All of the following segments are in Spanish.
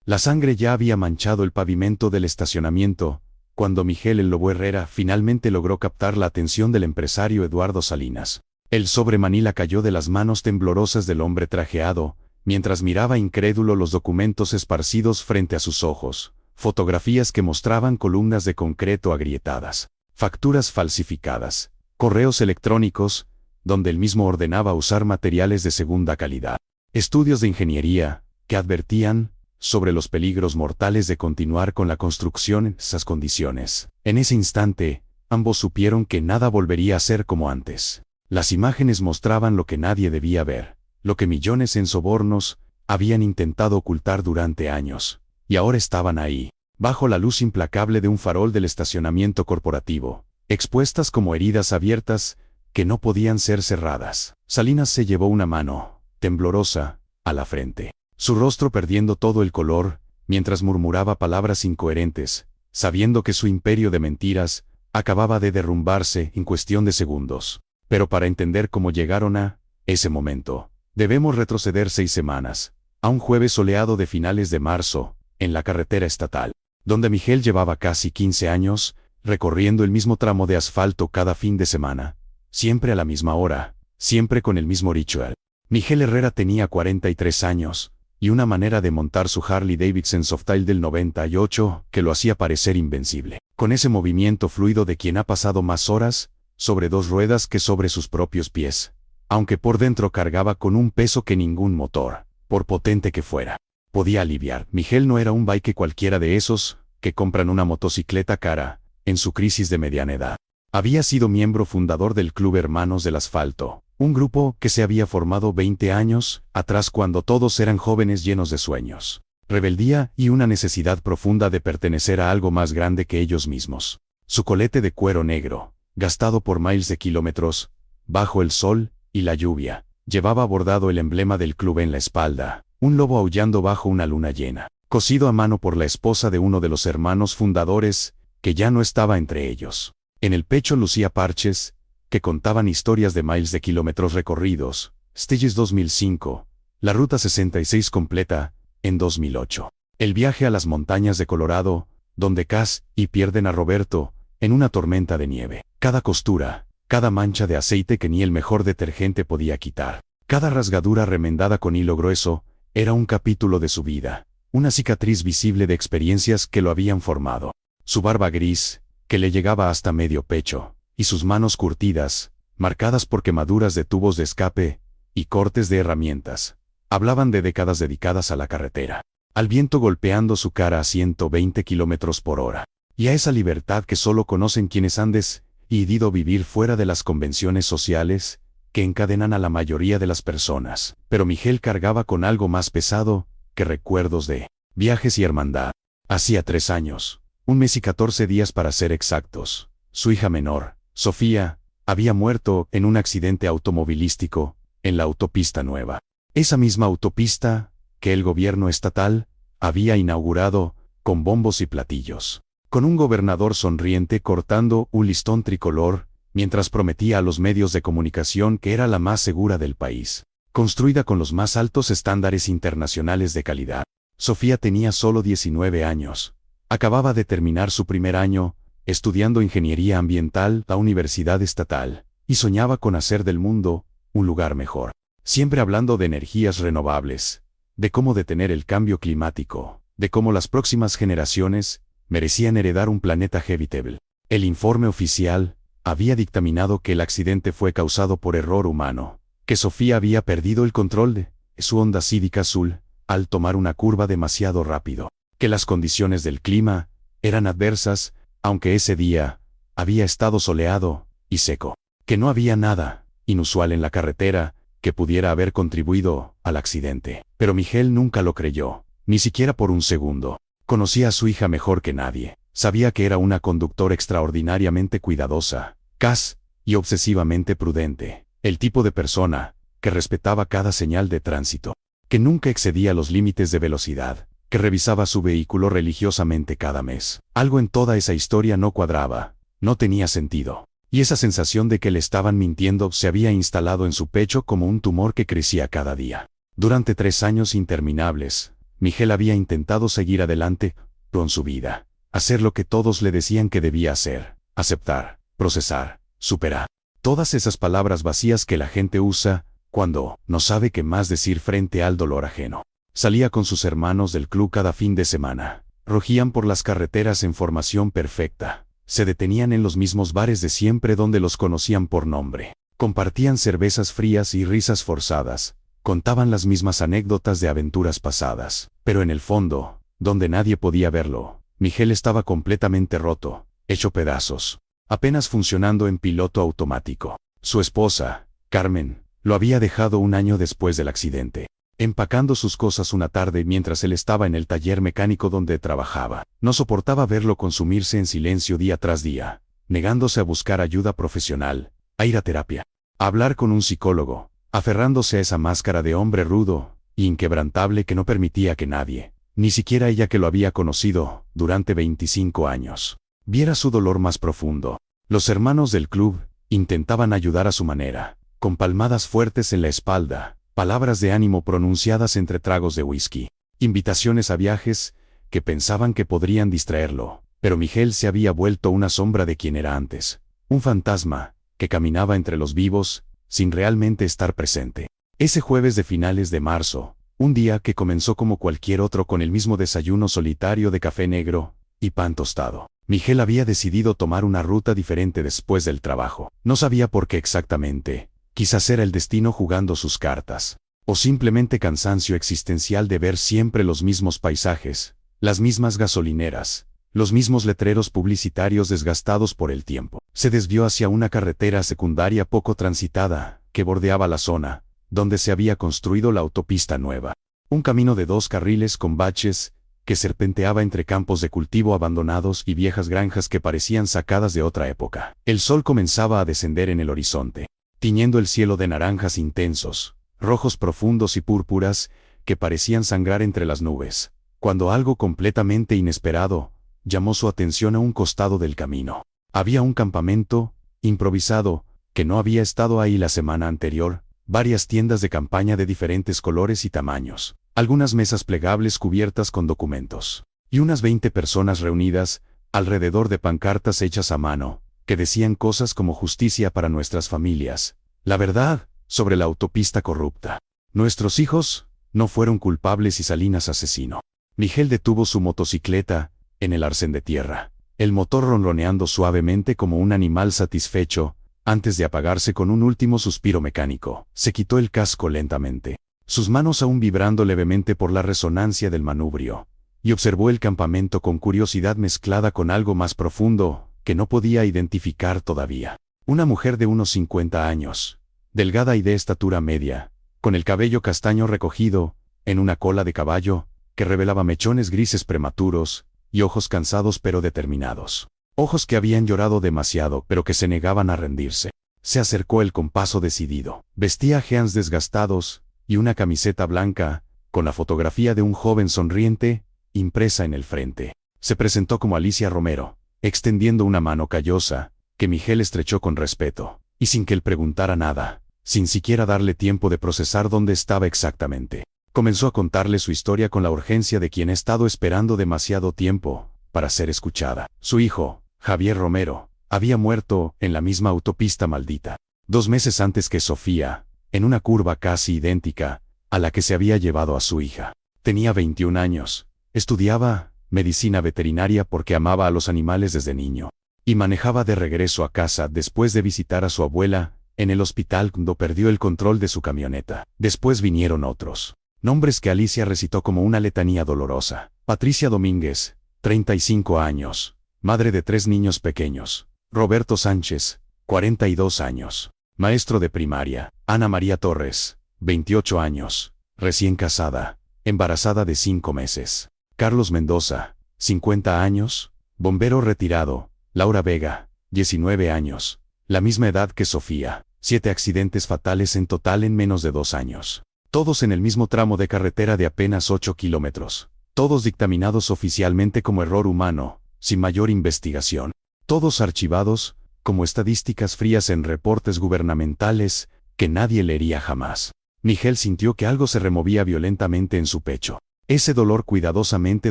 La sangre ya había manchado el pavimento del estacionamiento, cuando Miguel el Lobo Herrera finalmente logró captar la atención del empresario Eduardo Salinas. El sobre Manila cayó de las manos temblorosas del hombre trajeado, mientras miraba incrédulo los documentos esparcidos frente a sus ojos, fotografías que mostraban columnas de concreto agrietadas, facturas falsificadas, correos electrónicos, donde él mismo ordenaba usar materiales de segunda calidad, estudios de ingeniería, que advertían sobre los peligros mortales de continuar con la construcción en esas condiciones. En ese instante, ambos supieron que nada volvería a ser como antes. Las imágenes mostraban lo que nadie debía ver, lo que millones en sobornos habían intentado ocultar durante años, y ahora estaban ahí, bajo la luz implacable de un farol del estacionamiento corporativo, expuestas como heridas abiertas que no podían ser cerradas. Salinas se llevó una mano, temblorosa, a la frente, su rostro perdiendo todo el color, mientras murmuraba palabras incoherentes, sabiendo que su imperio de mentiras acababa de derrumbarse en cuestión de segundos. Pero para entender cómo llegaron a ese momento, debemos retroceder 6 semanas, a un jueves soleado de finales de marzo, en la carretera estatal, donde Miguel llevaba casi 15 años, recorriendo el mismo tramo de asfalto cada fin de semana, siempre a la misma hora, siempre con el mismo ritual. Miguel Herrera tenía 43 años, y una manera de montar su Harley Davidson Softail del 98 que lo hacía parecer invencible, con ese movimiento fluido de quien ha pasado más horas sobre 2 ruedas que sobre sus propios pies, aunque por dentro cargaba con un peso que ningún motor, por potente que fuera, podía aliviar. Miguel no era un bike cualquiera de esos que compran una motocicleta cara en su crisis de mediana edad. Había sido miembro fundador del Club Hermanos del Asfalto, un grupo que se había formado 20 años atrás cuando todos eran jóvenes llenos de sueños, rebeldía y una necesidad profunda de pertenecer a algo más grande que ellos mismos. Su colete de cuero negro, gastado por miles de kilómetros, bajo el sol y la lluvia, llevaba bordado el emblema del club en la espalda, un lobo aullando bajo una luna llena, cosido a mano por la esposa de uno de los hermanos fundadores, que ya no estaba entre ellos. En el pecho lucía parches que contaban historias de miles de kilómetros recorridos, Stages 2005, la Ruta 66 completa, en 2008. El viaje a las montañas de Colorado, donde Cass y pierden a Roberto, en una tormenta de nieve. Cada costura, cada mancha de aceite que ni el mejor detergente podía quitar, cada rasgadura remendada con hilo grueso, era un capítulo de su vida, una cicatriz visible de experiencias que lo habían formado. Su barba gris, que le llegaba hasta medio pecho, y sus manos curtidas, marcadas por quemaduras de tubos de escape y cortes de herramientas, hablaban de décadas dedicadas a la carretera, al viento golpeando su cara a 120 kilómetros por hora, y a esa libertad que solo conocen quienes han decidido vivir fuera de las convenciones sociales que encadenan a la mayoría de las personas. Pero Miguel cargaba con algo más pesado que recuerdos de viajes y hermandad. Hacía 3 años, 1 mes y 14 días para ser exactos, su hija menor, Sofía, había muerto en un accidente automovilístico en la autopista nueva. Esa misma autopista que el gobierno estatal había inaugurado con bombos y platillos, con un gobernador sonriente cortando un listón tricolor, mientras prometía a los medios de comunicación que era la más segura del país, construida con los más altos estándares internacionales de calidad. Sofía tenía solo 19 años. Acababa de terminar su primer año, estudiando ingeniería ambiental en la Universidad Estatal, y soñaba con hacer del mundo un lugar mejor. Siempre hablando de energías renovables, de cómo detener el cambio climático, de cómo las próximas generaciones merecían heredar un planeta habitable. El informe oficial había dictaminado que el accidente fue causado por error humano, que Sofía había perdido el control de su Honda Civic azul al tomar una curva demasiado rápido, que las condiciones del clima eran adversas, aunque ese día había estado soleado y seco, que no había nada inusual en la carretera que pudiera haber contribuido al accidente. Pero Miguel nunca lo creyó, ni siquiera por un segundo. Conocía a su hija mejor que nadie, sabía que era una conductora extraordinariamente cuidadosa, Cass, y obsesivamente prudente, el tipo de persona que respetaba cada señal de tránsito, que nunca excedía los límites de velocidad, que revisaba su vehículo religiosamente cada mes. Algo en toda esa historia no cuadraba, no tenía sentido, y esa sensación de que le estaban mintiendo se había instalado en su pecho como un tumor que crecía cada día. Durante 3 años interminables, Miguel había intentado seguir adelante con su vida, hacer lo que todos le decían que debía hacer, aceptar, procesar, superar. Todas esas palabras vacías que la gente usa cuando no sabe qué más decir frente al dolor ajeno. Salía con sus hermanos del club cada fin de semana. Rugían por las carreteras en formación perfecta. Se detenían en los mismos bares de siempre donde los conocían por nombre. Compartían cervezas frías y risas forzadas. Contaban las mismas anécdotas de aventuras pasadas. Pero en el fondo, donde nadie podía verlo, Miguel estaba completamente roto, hecho pedazos, apenas funcionando en piloto automático. Su esposa, Carmen, lo había dejado un año después del accidente. Empacando sus cosas una tarde mientras él estaba en el taller mecánico donde trabajaba. No soportaba verlo consumirse en silencio día tras día, negándose a buscar ayuda profesional, a ir a terapia, a hablar con un psicólogo, aferrándose a esa máscara de hombre rudo e inquebrantable que no permitía que nadie, ni siquiera ella que lo había conocido durante 25 años, viera su dolor más profundo. Los hermanos del club intentaban ayudar a su manera, con palmadas fuertes en la espalda, palabras de ánimo pronunciadas entre tragos de whisky, invitaciones a viajes que pensaban que podrían distraerlo, pero Miguel se había vuelto una sombra de quien era antes, un fantasma que caminaba entre los vivos sin realmente estar presente. Ese jueves de finales de marzo, un día que comenzó como cualquier otro con el mismo desayuno solitario de café negro y pan tostado, Miguel había decidido tomar una ruta diferente después del trabajo. No sabía por qué exactamente. Quizás era el destino jugando sus cartas, o simplemente cansancio existencial de ver siempre los mismos paisajes, las mismas gasolineras, los mismos letreros publicitarios desgastados por el tiempo. Se desvió hacia una carretera secundaria poco transitada, que bordeaba la zona donde se había construido la autopista nueva. Un camino de 2 carriles con baches, que serpenteaba entre campos de cultivo abandonados y viejas granjas que parecían sacadas de otra época. El sol comenzaba a descender en el horizonte, tiñendo el cielo de naranjas intensos, rojos profundos y púrpuras, que parecían sangrar entre las nubes, cuando algo completamente inesperado llamó su atención a un costado del camino. Había un campamento improvisado, que no había estado ahí la semana anterior, varias tiendas de campaña de diferentes colores y tamaños, algunas mesas plegables cubiertas con documentos, y unas 20 personas reunidas alrededor de pancartas hechas a mano, que decían cosas como justicia para nuestras familias, la verdad sobre la autopista corrupta. Nuestros hijos no fueron culpables y Salinas asesino. Miguel detuvo su motocicleta en el arcén de tierra, el motor ronroneando suavemente como un animal satisfecho, antes de apagarse con un último suspiro mecánico. Se quitó el casco lentamente, sus manos aún vibrando levemente por la resonancia del manubrio, y observó el campamento con curiosidad mezclada con algo más profundo que no podía identificar todavía. Una mujer de unos 50 años, delgada y de estatura media, con el cabello castaño recogido en una cola de caballo, que revelaba mechones grises prematuros, y ojos cansados pero determinados. Ojos que habían llorado demasiado pero que se negaban a rendirse. Se acercó él con paso decidido. Vestía jeans desgastados y una camiseta blanca, con la fotografía de un joven sonriente impresa en el frente. Se presentó como Alicia Romero, extendiendo una mano callosa, que Miguel estrechó con respeto, y sin que él preguntara nada, sin siquiera darle tiempo de procesar dónde estaba exactamente. Comenzó a contarle su historia con la urgencia de quien ha estado esperando demasiado tiempo para ser escuchada. Su hijo, Javier Romero, había muerto en la misma autopista maldita, 2 meses antes que Sofía, en una curva casi idéntica a la que se había llevado a su hija. Tenía 21 años, estudiaba medicina veterinaria porque amaba a los animales desde niño, y manejaba de regreso a casa después de visitar a su abuela en el hospital cuando perdió el control de su camioneta. Después vinieron otros nombres que Alicia recitó como una letanía dolorosa. Patricia Domínguez, 35 años, madre de 3 niños pequeños. Roberto Sánchez, 42 años, maestro de primaria. Ana María Torres, 28 años, recién casada, embarazada de 5 meses. Carlos Mendoza, 50 años, bombero retirado. Laura Vega, 19 años, la misma edad que Sofía. 7 accidentes fatales en total en menos de 2 años. Todos en el mismo tramo de carretera de apenas 8 kilómetros. Todos dictaminados oficialmente como error humano, sin mayor investigación. Todos archivados como estadísticas frías en reportes gubernamentales que nadie leería jamás. Miguel sintió que algo se removía violentamente en su pecho. Ese dolor cuidadosamente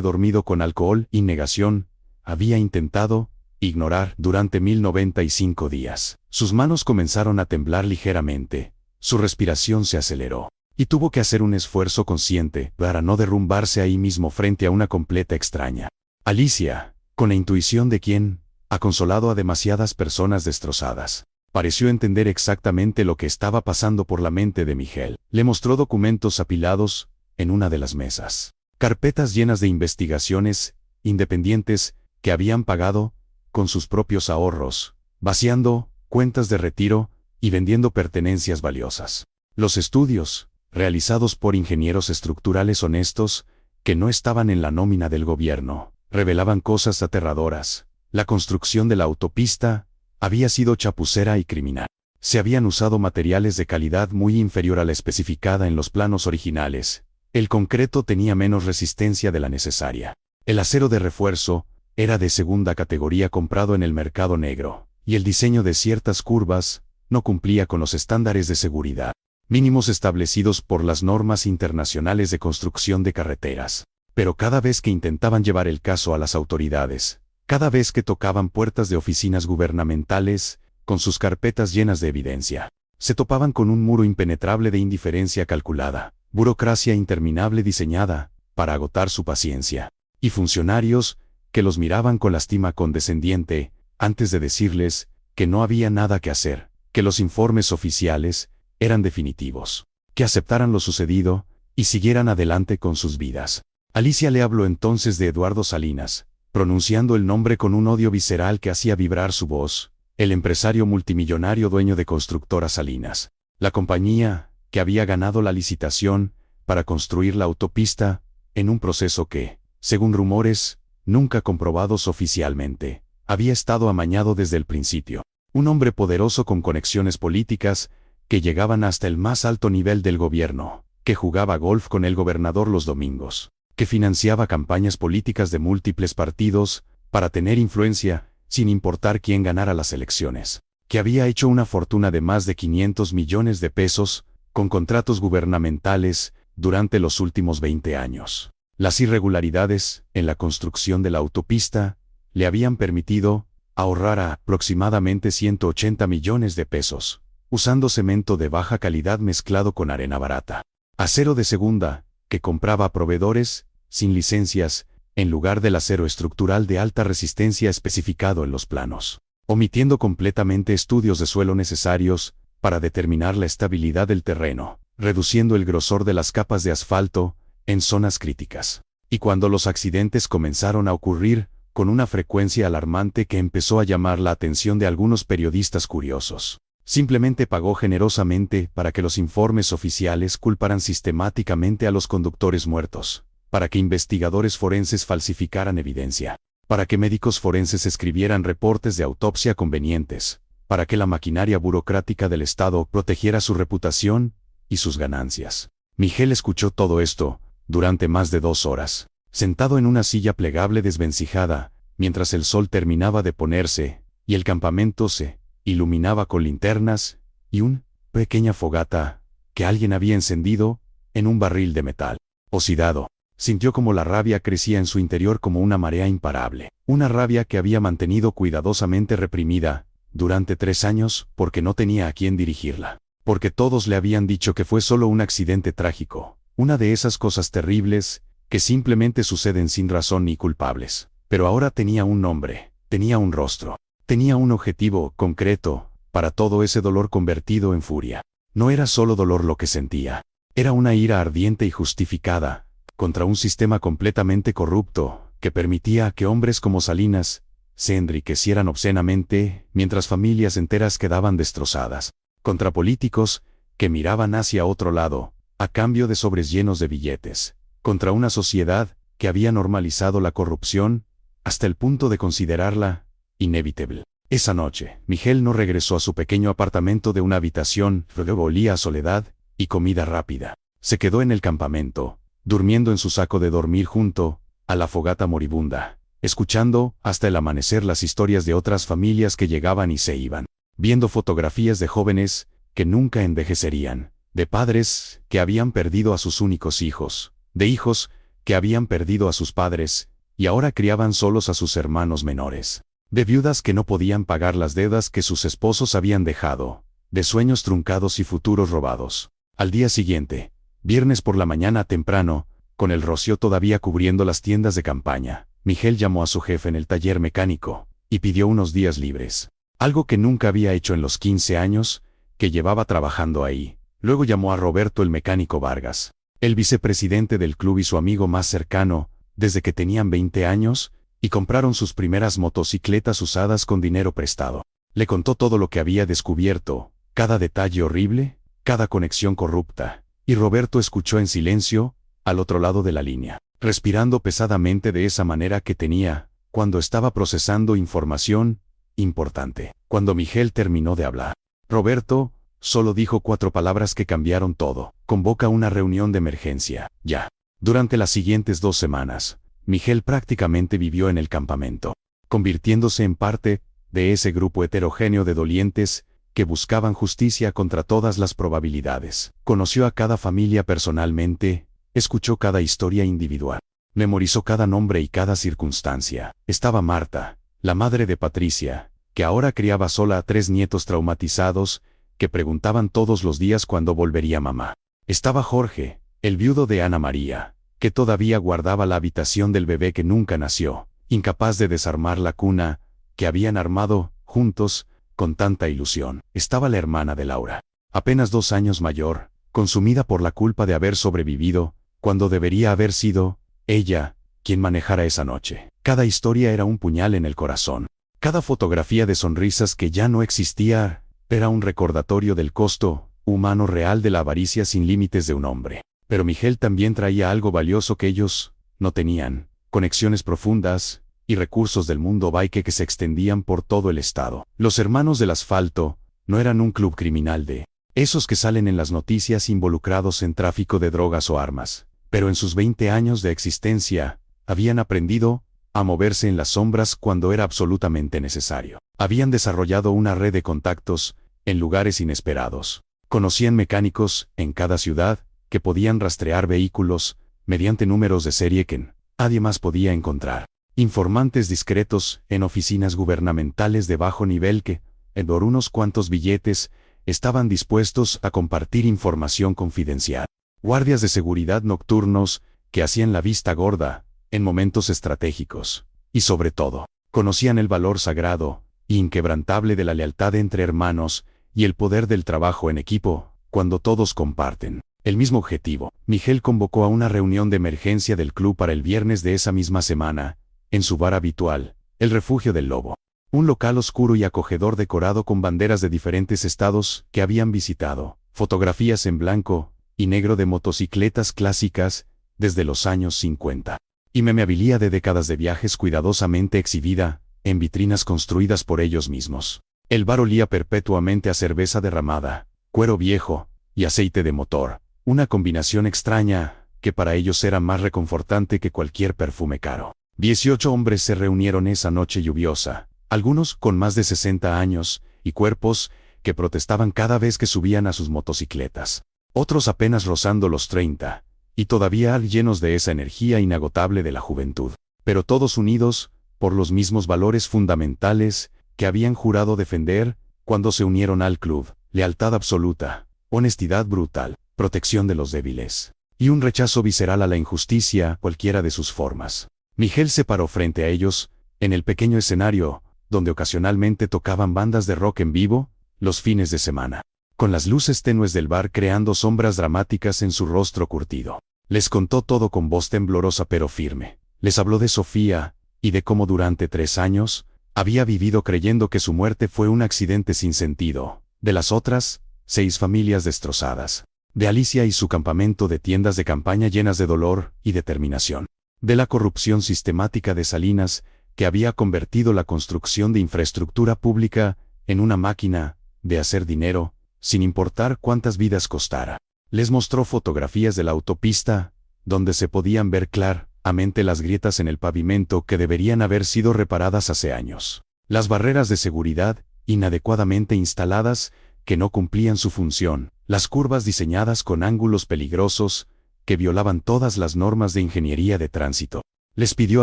dormido con alcohol y negación, había intentado ignorar durante 1095 días. Sus manos comenzaron a temblar ligeramente, su respiración se aceleró, y tuvo que hacer un esfuerzo consciente para no derrumbarse ahí mismo frente a una completa extraña. Alicia, con la intuición de quien ha consolado a demasiadas personas destrozadas, pareció entender exactamente lo que estaba pasando por la mente de Miguel. Le mostró documentos apilados en una de las mesas, carpetas llenas de investigaciones independientes que habían pagado con sus propios ahorros, vaciando cuentas de retiro y vendiendo pertenencias valiosas. Los estudios, realizados por ingenieros estructurales honestos, que no estaban en la nómina del gobierno, revelaban cosas aterradoras. La construcción de la autopista había sido chapucera y criminal. Se habían usado materiales de calidad muy inferior a la especificada en los planos originales. El concreto tenía menos resistencia de la necesaria. El acero de refuerzo era de segunda categoría comprado en el mercado negro, y el diseño de ciertas curvas no cumplía con los estándares de seguridad mínimos establecidos por las normas internacionales de construcción de carreteras. Pero cada vez que intentaban llevar el caso a las autoridades, cada vez que tocaban puertas de oficinas gubernamentales, con sus carpetas llenas de evidencia, se topaban con un muro impenetrable de indiferencia calculada, burocracia interminable diseñada para agotar su paciencia, y funcionarios que los miraban con lástima condescendiente, antes de decirles que no había nada que hacer, que los informes oficiales eran definitivos, que aceptaran lo sucedido y siguieran adelante con sus vidas. Alicia le habló entonces de Eduardo Salinas, pronunciando el nombre con un odio visceral que hacía vibrar su voz, el empresario multimillonario dueño de Constructora Salinas, la compañía que había ganado la licitación para construir la autopista, en un proceso que, según rumores, nunca comprobados oficialmente, había estado amañado desde el principio. Un hombre poderoso con conexiones políticas que llegaban hasta el más alto nivel del gobierno, que jugaba golf con el gobernador los domingos, que financiaba campañas políticas de múltiples partidos para tener influencia, sin importar quién ganara las elecciones, que había hecho una fortuna de más de 500 millones de pesos con contratos gubernamentales durante los últimos 20 años. Las irregularidades en la construcción de la autopista le habían permitido ahorrar aproximadamente 180 millones de pesos, usando cemento de baja calidad mezclado con arena barata, acero de segunda, que compraba a proveedores sin licencias, en lugar del acero estructural de alta resistencia especificado en los planos, omitiendo completamente estudios de suelo necesarios para determinar la estabilidad del terreno, reduciendo el grosor de las capas de asfalto en zonas críticas. Y cuando los accidentes comenzaron a ocurrir con una frecuencia alarmante que empezó a llamar la atención de algunos periodistas curiosos, simplemente pagó generosamente para que los informes oficiales culparan sistemáticamente a los conductores muertos, para que investigadores forenses falsificaran evidencia, para que médicos forenses escribieran reportes de autopsia convenientes, para que la maquinaria burocrática del Estado protegiera su reputación y sus ganancias. Miguel escuchó todo esto durante más de 2 horas, sentado en una silla plegable desvencijada, mientras el sol terminaba de ponerse, y el campamento se iluminaba con linternas y una pequeña fogata que alguien había encendido en un barril de metal oxidado. Sintió como la rabia crecía en su interior como una marea imparable, una rabia que había mantenido cuidadosamente reprimida durante 3 años porque no tenía a quién dirigirla, porque todos le habían dicho que fue solo un accidente trágico, una de esas cosas terribles que simplemente suceden sin razón ni culpables. Pero ahora tenía un nombre, tenía un rostro, tenía un objetivo concreto para todo ese dolor convertido en furia. No era solo dolor lo que sentía, era una ira ardiente y justificada contra un sistema completamente corrupto que permitía que hombres como Salinas se enriquecieran obscenamente mientras familias enteras quedaban destrozadas, contra políticos que miraban hacia otro lado a cambio de sobres llenos de billetes, contra una sociedad que había normalizado la corrupción hasta el punto de considerarla inevitable. Esa noche, Miguel no regresó a su pequeño apartamento de una habitación que olía a soledad y comida rápida. Se quedó en el campamento, durmiendo en su saco de dormir junto a la fogata moribunda, escuchando hasta el amanecer las historias de otras familias que llegaban y se iban, viendo fotografías de jóvenes que nunca envejecerían, de padres que habían perdido a sus únicos hijos, de hijos que habían perdido a sus padres, y ahora criaban solos a sus hermanos menores. De viudas que no podían pagar las deudas que sus esposos habían dejado, de sueños truncados y futuros robados. Al día siguiente, viernes por la mañana temprano, con el rocío todavía cubriendo las tiendas de campaña, Miguel llamó a su jefe en el taller mecánico, y pidió unos días libres. Algo que nunca había hecho en los 15 años, que llevaba trabajando ahí. Luego llamó a Roberto el mecánico Vargas, el vicepresidente del club y su amigo más cercano, desde que tenían 20 años, y compraron sus primeras motocicletas usadas con dinero prestado. Le contó todo lo que había descubierto, cada detalle horrible, cada conexión corrupta, y Roberto escuchó en silencio, al otro lado de la línea, respirando pesadamente de esa manera que tenía, cuando estaba procesando información importante. Cuando Miguel terminó de hablar, Roberto solo dijo 4 palabras que cambiaron todo. Convoca una reunión de emergencia, ya. Durante las siguientes 2 semanas, Miguel prácticamente vivió en el campamento, convirtiéndose en parte de ese grupo heterogéneo de dolientes que buscaban justicia contra todas las probabilidades. Conoció a cada familia personalmente, escuchó cada historia individual, memorizó cada nombre y cada circunstancia. Estaba Marta, la madre de Patricia, que ahora criaba sola a 3 nietos traumatizados, que preguntaban todos los días cuándo volvería mamá. Estaba Jorge, el viudo de Ana María, que todavía guardaba la habitación del bebé que nunca nació, incapaz de desarmar la cuna, que habían armado, juntos, con tanta ilusión. Estaba la hermana de Laura, apenas 2 años mayor, consumida por la culpa de haber sobrevivido, cuando debería haber sido ella quien manejara esa noche. Cada historia era un puñal en el corazón. Cada fotografía de sonrisas que ya no existía era un recordatorio del costo humano real de la avaricia sin límites de un hombre. Pero Miguel también traía algo valioso que ellos no tenían: conexiones profundas y recursos del mundo bike que se extendían por todo el estado. Los Hermanos del Asfalto no eran un club criminal de esos que salen en las noticias involucrados en tráfico de drogas o armas, pero en sus 20 años de existencia, habían aprendido a moverse en las sombras cuando era absolutamente necesario. Habían desarrollado una red de contactos en lugares inesperados. Conocían mecánicos en cada ciudad que podían rastrear vehículos mediante números de serie que nadie más podía encontrar. Informantes discretos en oficinas gubernamentales de bajo nivel que, por unos cuantos billetes, estaban dispuestos a compartir información confidencial. Guardias de seguridad nocturnos que hacían la vista gorda en momentos estratégicos. Y sobre todo, conocían el valor sagrado e inquebrantable de la lealtad entre hermanos y el poder del trabajo en equipo, cuando todos comparten el mismo objetivo. Miguel convocó a una reunión de emergencia del club para el viernes de esa misma semana, en su bar habitual, el Refugio del Lobo. Un local oscuro y acogedor decorado con banderas de diferentes estados que habían visitado, fotografías en blanco y negro de motocicletas clásicas desde los años 50. Y memorabilia de décadas de viajes cuidadosamente exhibida en vitrinas construidas por ellos mismos. El bar olía perpetuamente a cerveza derramada, cuero viejo y aceite de motor, una combinación extraña que para ellos era más reconfortante que cualquier perfume caro. 18 hombres se reunieron esa noche lluviosa, algunos con más de 60 años y cuerpos que protestaban cada vez que subían a sus motocicletas. Otros apenas rozando los 30, y todavía llenos de esa energía inagotable de la juventud, pero todos unidos por los mismos valores fundamentales que habían jurado defender cuando se unieron al club: lealtad absoluta, honestidad brutal, protección de los débiles, y un rechazo visceral a la injusticia, cualquiera de sus formas. Miguel se paró frente a ellos, en el pequeño escenario, donde ocasionalmente tocaban bandas de rock en vivo, los fines de semana, con las luces tenues del bar creando sombras dramáticas en su rostro curtido. Les contó todo con voz temblorosa pero firme. Les habló de Sofía, y de cómo durante 3 años, había vivido creyendo que su muerte fue un accidente sin sentido, de las otras 6 familias destrozadas, de Alicia y su campamento de tiendas de campaña llenas de dolor y determinación, de la corrupción sistemática de Salinas, que había convertido la construcción de infraestructura pública en una máquina de hacer dinero, sin importar cuántas vidas costara. Les mostró fotografías de la autopista, donde se podían ver claramente las grietas en el pavimento que deberían haber sido reparadas hace años. Las barreras de seguridad, inadecuadamente instaladas, que no cumplían su función. Las curvas diseñadas con ángulos peligrosos, que violaban todas las normas de ingeniería de tránsito. Les pidió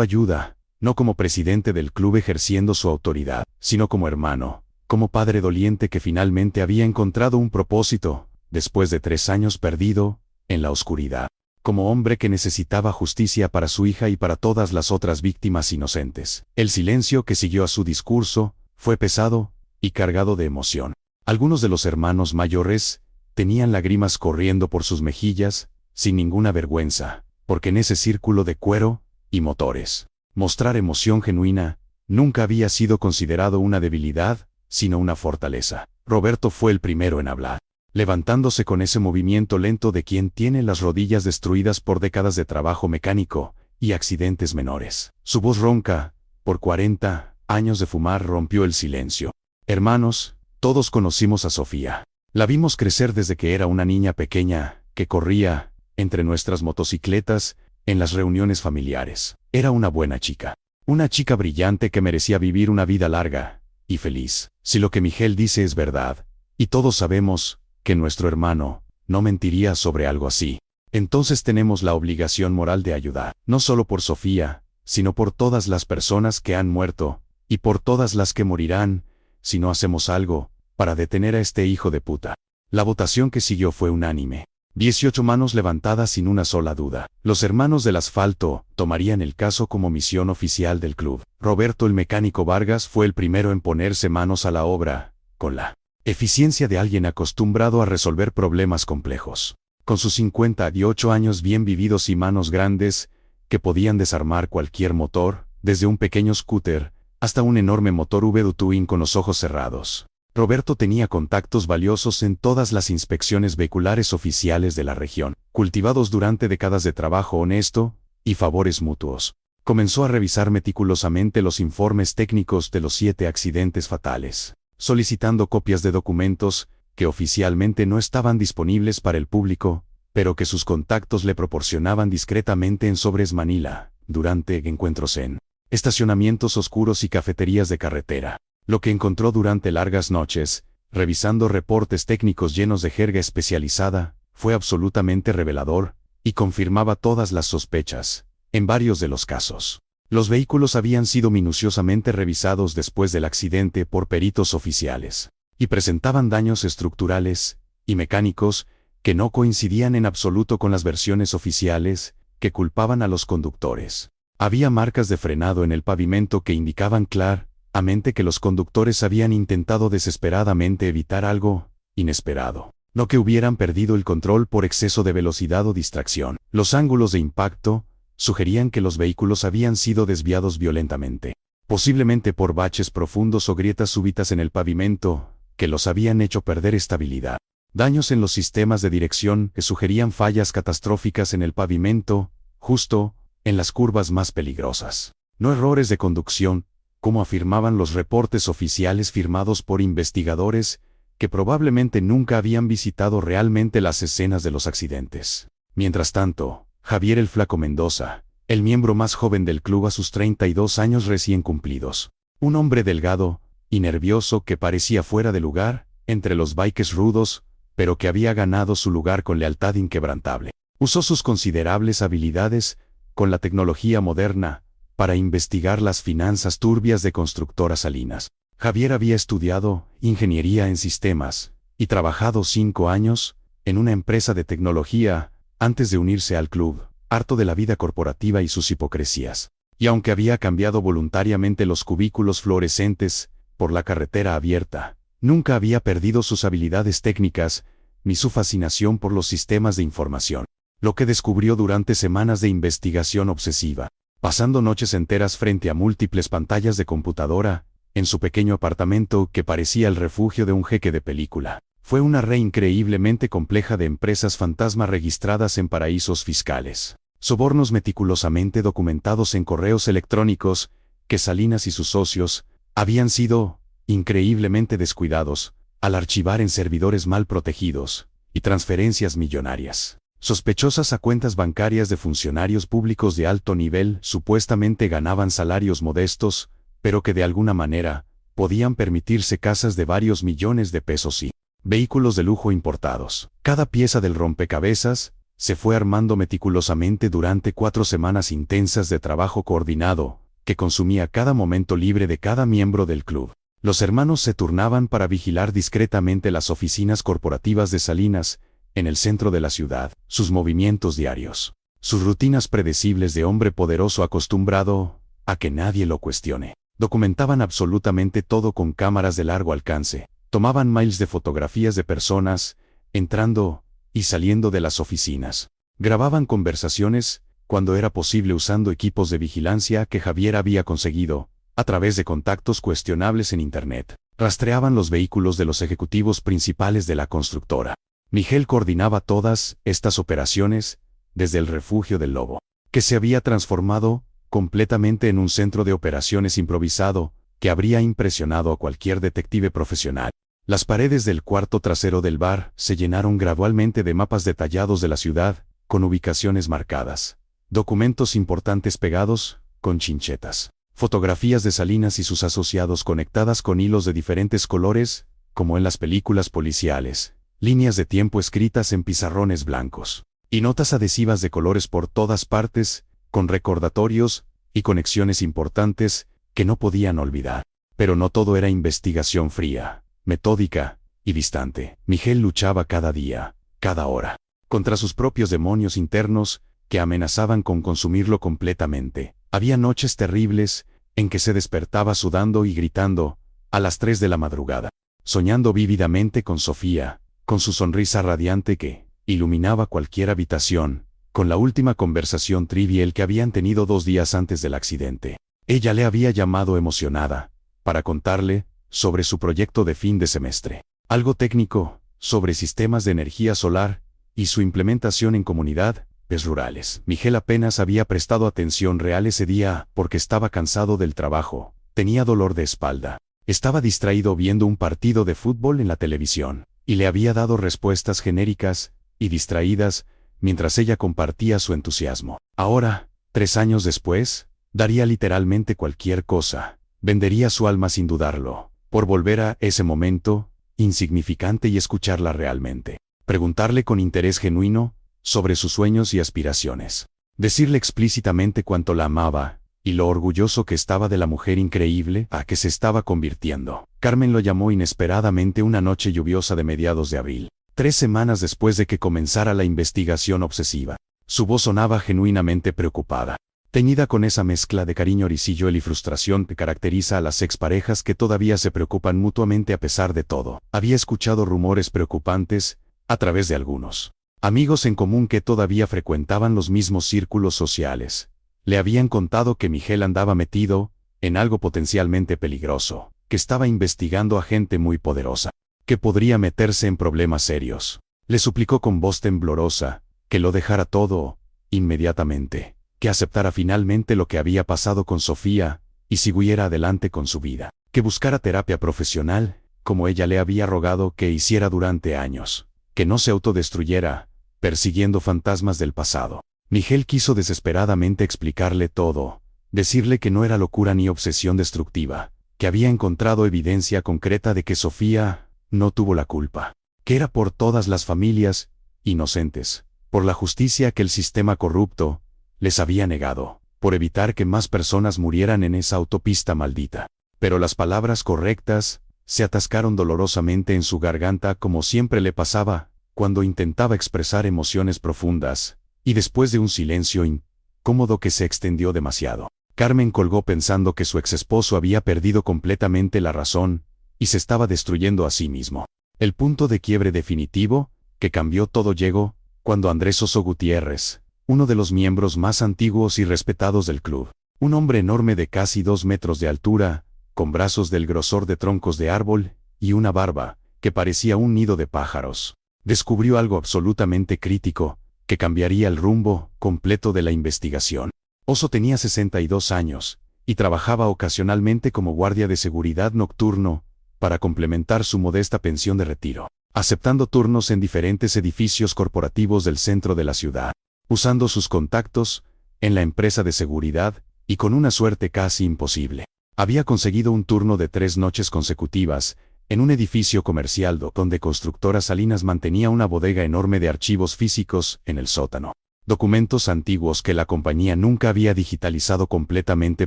ayuda, no como presidente del club ejerciendo su autoridad, sino como hermano, como padre doliente que finalmente había encontrado un propósito, después de 3 años perdido, en la oscuridad. Como hombre que necesitaba justicia para su hija y para todas las otras víctimas inocentes. El silencio que siguió a su discurso fue pesado y cargado de emoción. Algunos de los hermanos mayores tenían lágrimas corriendo por sus mejillas, sin ninguna vergüenza, porque en ese círculo de cuero y motores, mostrar emoción genuina nunca había sido considerado una debilidad, sino una fortaleza. Roberto fue el primero en hablar, levantándose con ese movimiento lento de quien tiene las rodillas destruidas por décadas de trabajo mecánico y accidentes menores. Su voz ronca, por 40 años de fumar, rompió el silencio. Hermanos, todos conocimos a Sofía. La vimos crecer desde que era una niña pequeña, que corría entre nuestras motocicletas en las reuniones familiares. Era una buena chica. Una chica brillante que merecía vivir una vida larga y feliz. Si lo que Miguel dice es verdad, y todos sabemos que nuestro hermano no mentiría sobre algo así, entonces tenemos la obligación moral de ayudar, no solo por Sofía, sino por todas las personas que han muerto, y por todas las que morirán, si no hacemos algo para detener a este hijo de puta. La votación que siguió fue unánime. 18 manos levantadas sin una sola duda. Los hermanos del asfalto tomarían el caso como misión oficial del club. Roberto el mecánico Vargas fue el primero en ponerse manos a la obra, con la eficiencia de alguien acostumbrado a resolver problemas complejos. Con sus 58 años bien vividos y manos grandes, que podían desarmar cualquier motor, desde un pequeño scooter hasta un enorme motor V-Twin con los ojos cerrados. Roberto tenía contactos valiosos en todas las inspecciones vehiculares oficiales de la región, cultivados durante décadas de trabajo honesto y favores mutuos. Comenzó a revisar meticulosamente los informes técnicos de los 7 accidentes fatales, solicitando copias de documentos que oficialmente no estaban disponibles para el público, pero que sus contactos le proporcionaban discretamente en sobres Manila, durante encuentros en estacionamientos oscuros y cafeterías de carretera. Lo que encontró durante largas noches, revisando reportes técnicos llenos de jerga especializada, fue absolutamente revelador, y confirmaba todas las sospechas. En varios de los casos, los vehículos habían sido minuciosamente revisados después del accidente por peritos oficiales, y presentaban daños estructurales y mecánicos que no coincidían en absoluto con las versiones oficiales, que culpaban a los conductores. Había marcas de frenado en el pavimento que indicaban claramente que los conductores habían intentado desesperadamente evitar algo inesperado, no que hubieran perdido el control por exceso de velocidad o distracción. Los ángulos de impacto sugerían que los vehículos habían sido desviados violentamente, posiblemente por baches profundos o grietas súbitas en el pavimento, que los habían hecho perder estabilidad. Daños en los sistemas de dirección que sugerían fallas catastróficas en el pavimento, justo en las curvas más peligrosas. No errores de conducción, como afirmaban los reportes oficiales firmados por investigadores que probablemente nunca habían visitado realmente las escenas de los accidentes. Mientras tanto, Javier el Flaco Mendoza, el miembro más joven del club a sus 32 años recién cumplidos, un hombre delgado y nervioso que parecía fuera de lugar entre los bikes rudos, pero que había ganado su lugar con lealtad inquebrantable, usó sus considerables habilidades con la tecnología moderna para investigar las finanzas turbias de Constructora Salinas. Javier había estudiado ingeniería en sistemas y trabajado 5 años en una empresa de tecnología antes de unirse al club, harto de la vida corporativa y sus hipocresías. Y aunque había cambiado voluntariamente los cubículos fluorescentes por la carretera abierta, nunca había perdido sus habilidades técnicas ni su fascinación por los sistemas de información, lo que descubrió durante semanas de investigación obsesiva, pasando noches enteras frente a múltiples pantallas de computadora, en su pequeño apartamento que parecía el refugio de un jeque de película. Fue una red increíblemente compleja de empresas fantasma registradas en paraísos fiscales, sobornos meticulosamente documentados en correos electrónicos, que Salinas y sus socios habían sido increíblemente descuidados al archivar en servidores mal protegidos, y transferencias millonarias sospechosas a cuentas bancarias de funcionarios públicos de alto nivel. Supuestamente ganaban salarios modestos, pero que de alguna manera podían permitirse casas de varios millones de pesos y vehículos de lujo importados. Cada pieza del rompecabezas se fue armando meticulosamente durante 4 semanas intensas de trabajo coordinado, que consumía cada momento libre de cada miembro del club. Los hermanos se turnaban para vigilar discretamente las oficinas corporativas de Salinas, en el centro de la ciudad, sus movimientos diarios, sus rutinas predecibles de hombre poderoso acostumbrado a que nadie lo cuestione. Documentaban absolutamente todo con cámaras de largo alcance, tomaban miles de fotografías de personas, entrando y saliendo de las oficinas. Grababan conversaciones, cuando era posible usando equipos de vigilancia que Javier había conseguido, a través de contactos cuestionables en Internet. Rastreaban los vehículos de los ejecutivos principales de la constructora. Miguel coordinaba todas estas operaciones, desde el refugio del Lobo, que se había transformado completamente en un centro de operaciones improvisado, que habría impresionado a cualquier detective profesional. Las paredes del cuarto trasero del bar se llenaron gradualmente de mapas detallados de la ciudad, con ubicaciones marcadas, documentos importantes pegados, con chinchetas, fotografías de Salinas y sus asociados conectadas con hilos de diferentes colores, como en las películas policiales, líneas de tiempo escritas en pizarrones blancos, y notas adhesivas de colores por todas partes, con recordatorios y conexiones importantes que no podían olvidar. Pero no todo era investigación fría, metódica y distante. Miguel luchaba cada día, cada hora, contra sus propios demonios internos, que amenazaban con consumirlo completamente. Había noches terribles, en que se despertaba sudando y gritando, a las 3 de la madrugada, soñando vívidamente con Sofía, con su sonrisa radiante que iluminaba cualquier habitación, con la última conversación trivial que habían tenido 2 días antes del accidente. Ella le había llamado emocionada, para contarle sobre su proyecto de fin de semestre. Algo técnico, sobre sistemas de energía solar, y su implementación en comunidades rurales. Miguel apenas había prestado atención real ese día, porque estaba cansado del trabajo, tenía dolor de espalda, estaba distraído viendo un partido de fútbol en la televisión, y le había dado respuestas genéricas y distraídas, mientras ella compartía su entusiasmo. Ahora, 3 años después, daría literalmente cualquier cosa, vendería su alma sin dudarlo, por volver a ese momento insignificante y escucharla realmente. Preguntarle con interés genuino sobre sus sueños y aspiraciones. Decirle explícitamente cuánto la amaba y lo orgulloso que estaba de la mujer increíble a que se estaba convirtiendo. Carmen lo llamó inesperadamente una noche lluviosa de mediados de abril, 3 semanas después de que comenzara la investigación obsesiva. Su voz sonaba genuinamente preocupada, teñida con esa mezcla de cariño risidual y frustración que caracteriza a las exparejas que todavía se preocupan mutuamente a pesar de todo. Había escuchado rumores preocupantes, a través de algunos amigos en común que todavía frecuentaban los mismos círculos sociales. Le habían contado que Miguel andaba metido en algo potencialmente peligroso, que estaba investigando a gente muy poderosa, que podría meterse en problemas serios. Le suplicó con voz temblorosa que lo dejara todo inmediatamente, que aceptara finalmente lo que había pasado con Sofía y siguiera adelante con su vida, que buscara terapia profesional, como ella le había rogado que hiciera durante años, que no se autodestruyera, persiguiendo fantasmas del pasado. Miguel quiso desesperadamente explicarle todo, decirle que no era locura ni obsesión destructiva, que había encontrado evidencia concreta de que Sofía no tuvo la culpa, que era por todas las familias inocentes, por la justicia que el sistema corrupto les había negado, por evitar que más personas murieran en esa autopista maldita. Pero las palabras correctas se atascaron dolorosamente en su garganta, como siempre le pasaba cuando intentaba expresar emociones profundas, y después de un silencio incómodo que se extendió demasiado, Carmen colgó pensando que su exesposo había perdido completamente la razón y se estaba destruyendo a sí mismo. El punto de quiebre definitivo, que cambió todo, llegó cuando Andrés Oso Gutiérrez, uno de los miembros más antiguos y respetados del club, un hombre enorme de casi 2 metros de altura, con brazos del grosor de troncos de árbol y una barba que parecía un nido de pájaros, descubrió algo absolutamente crítico, que cambiaría el rumbo completo de la investigación. Oso tenía 62 años, y trabajaba ocasionalmente como guardia de seguridad nocturno, para complementar su modesta pensión de retiro, aceptando turnos en diferentes edificios corporativos del centro de la ciudad, usando sus contactos en la empresa de seguridad, y con una suerte casi imposible, había conseguido un turno de 3 noches consecutivas, en un edificio comercial donde Constructora Salinas mantenía una bodega enorme de archivos físicos en el sótano. Documentos antiguos que la compañía nunca había digitalizado completamente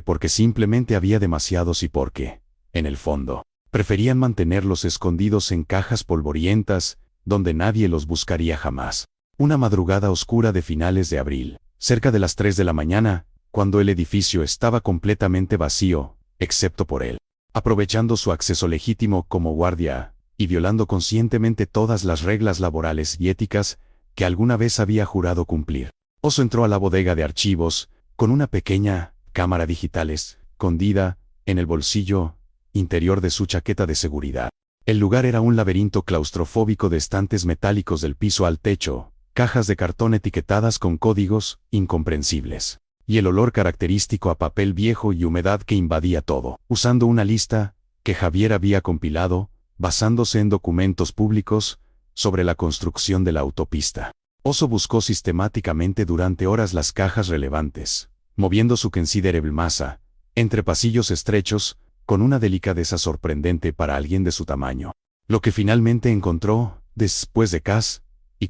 porque simplemente había demasiados y porque, en el fondo, preferían mantenerlos escondidos en cajas polvorientas, donde nadie los buscaría jamás. Una madrugada oscura de finales de abril, cerca de las 3 de la mañana, cuando el edificio estaba completamente vacío, excepto por él. Aprovechando su acceso legítimo como guardia, y violando conscientemente todas las reglas laborales y éticas que alguna vez había jurado cumplir, Oso entró a la bodega de archivos, con una pequeña cámara digital escondida en el bolsillo interior de su chaqueta de seguridad. El lugar era un laberinto claustrofóbico de estantes metálicos del piso al techo, cajas de cartón etiquetadas con códigos incomprensibles, y el olor característico a papel viejo y humedad que invadía todo. Usando una lista que Javier había compilado, basándose en documentos públicos, sobre la construcción de la autopista, Oso buscó sistemáticamente durante horas las cajas relevantes, moviendo su considerable masa entre pasillos estrechos, con una delicadeza sorprendente para alguien de su tamaño. Lo que finalmente encontró, después de casi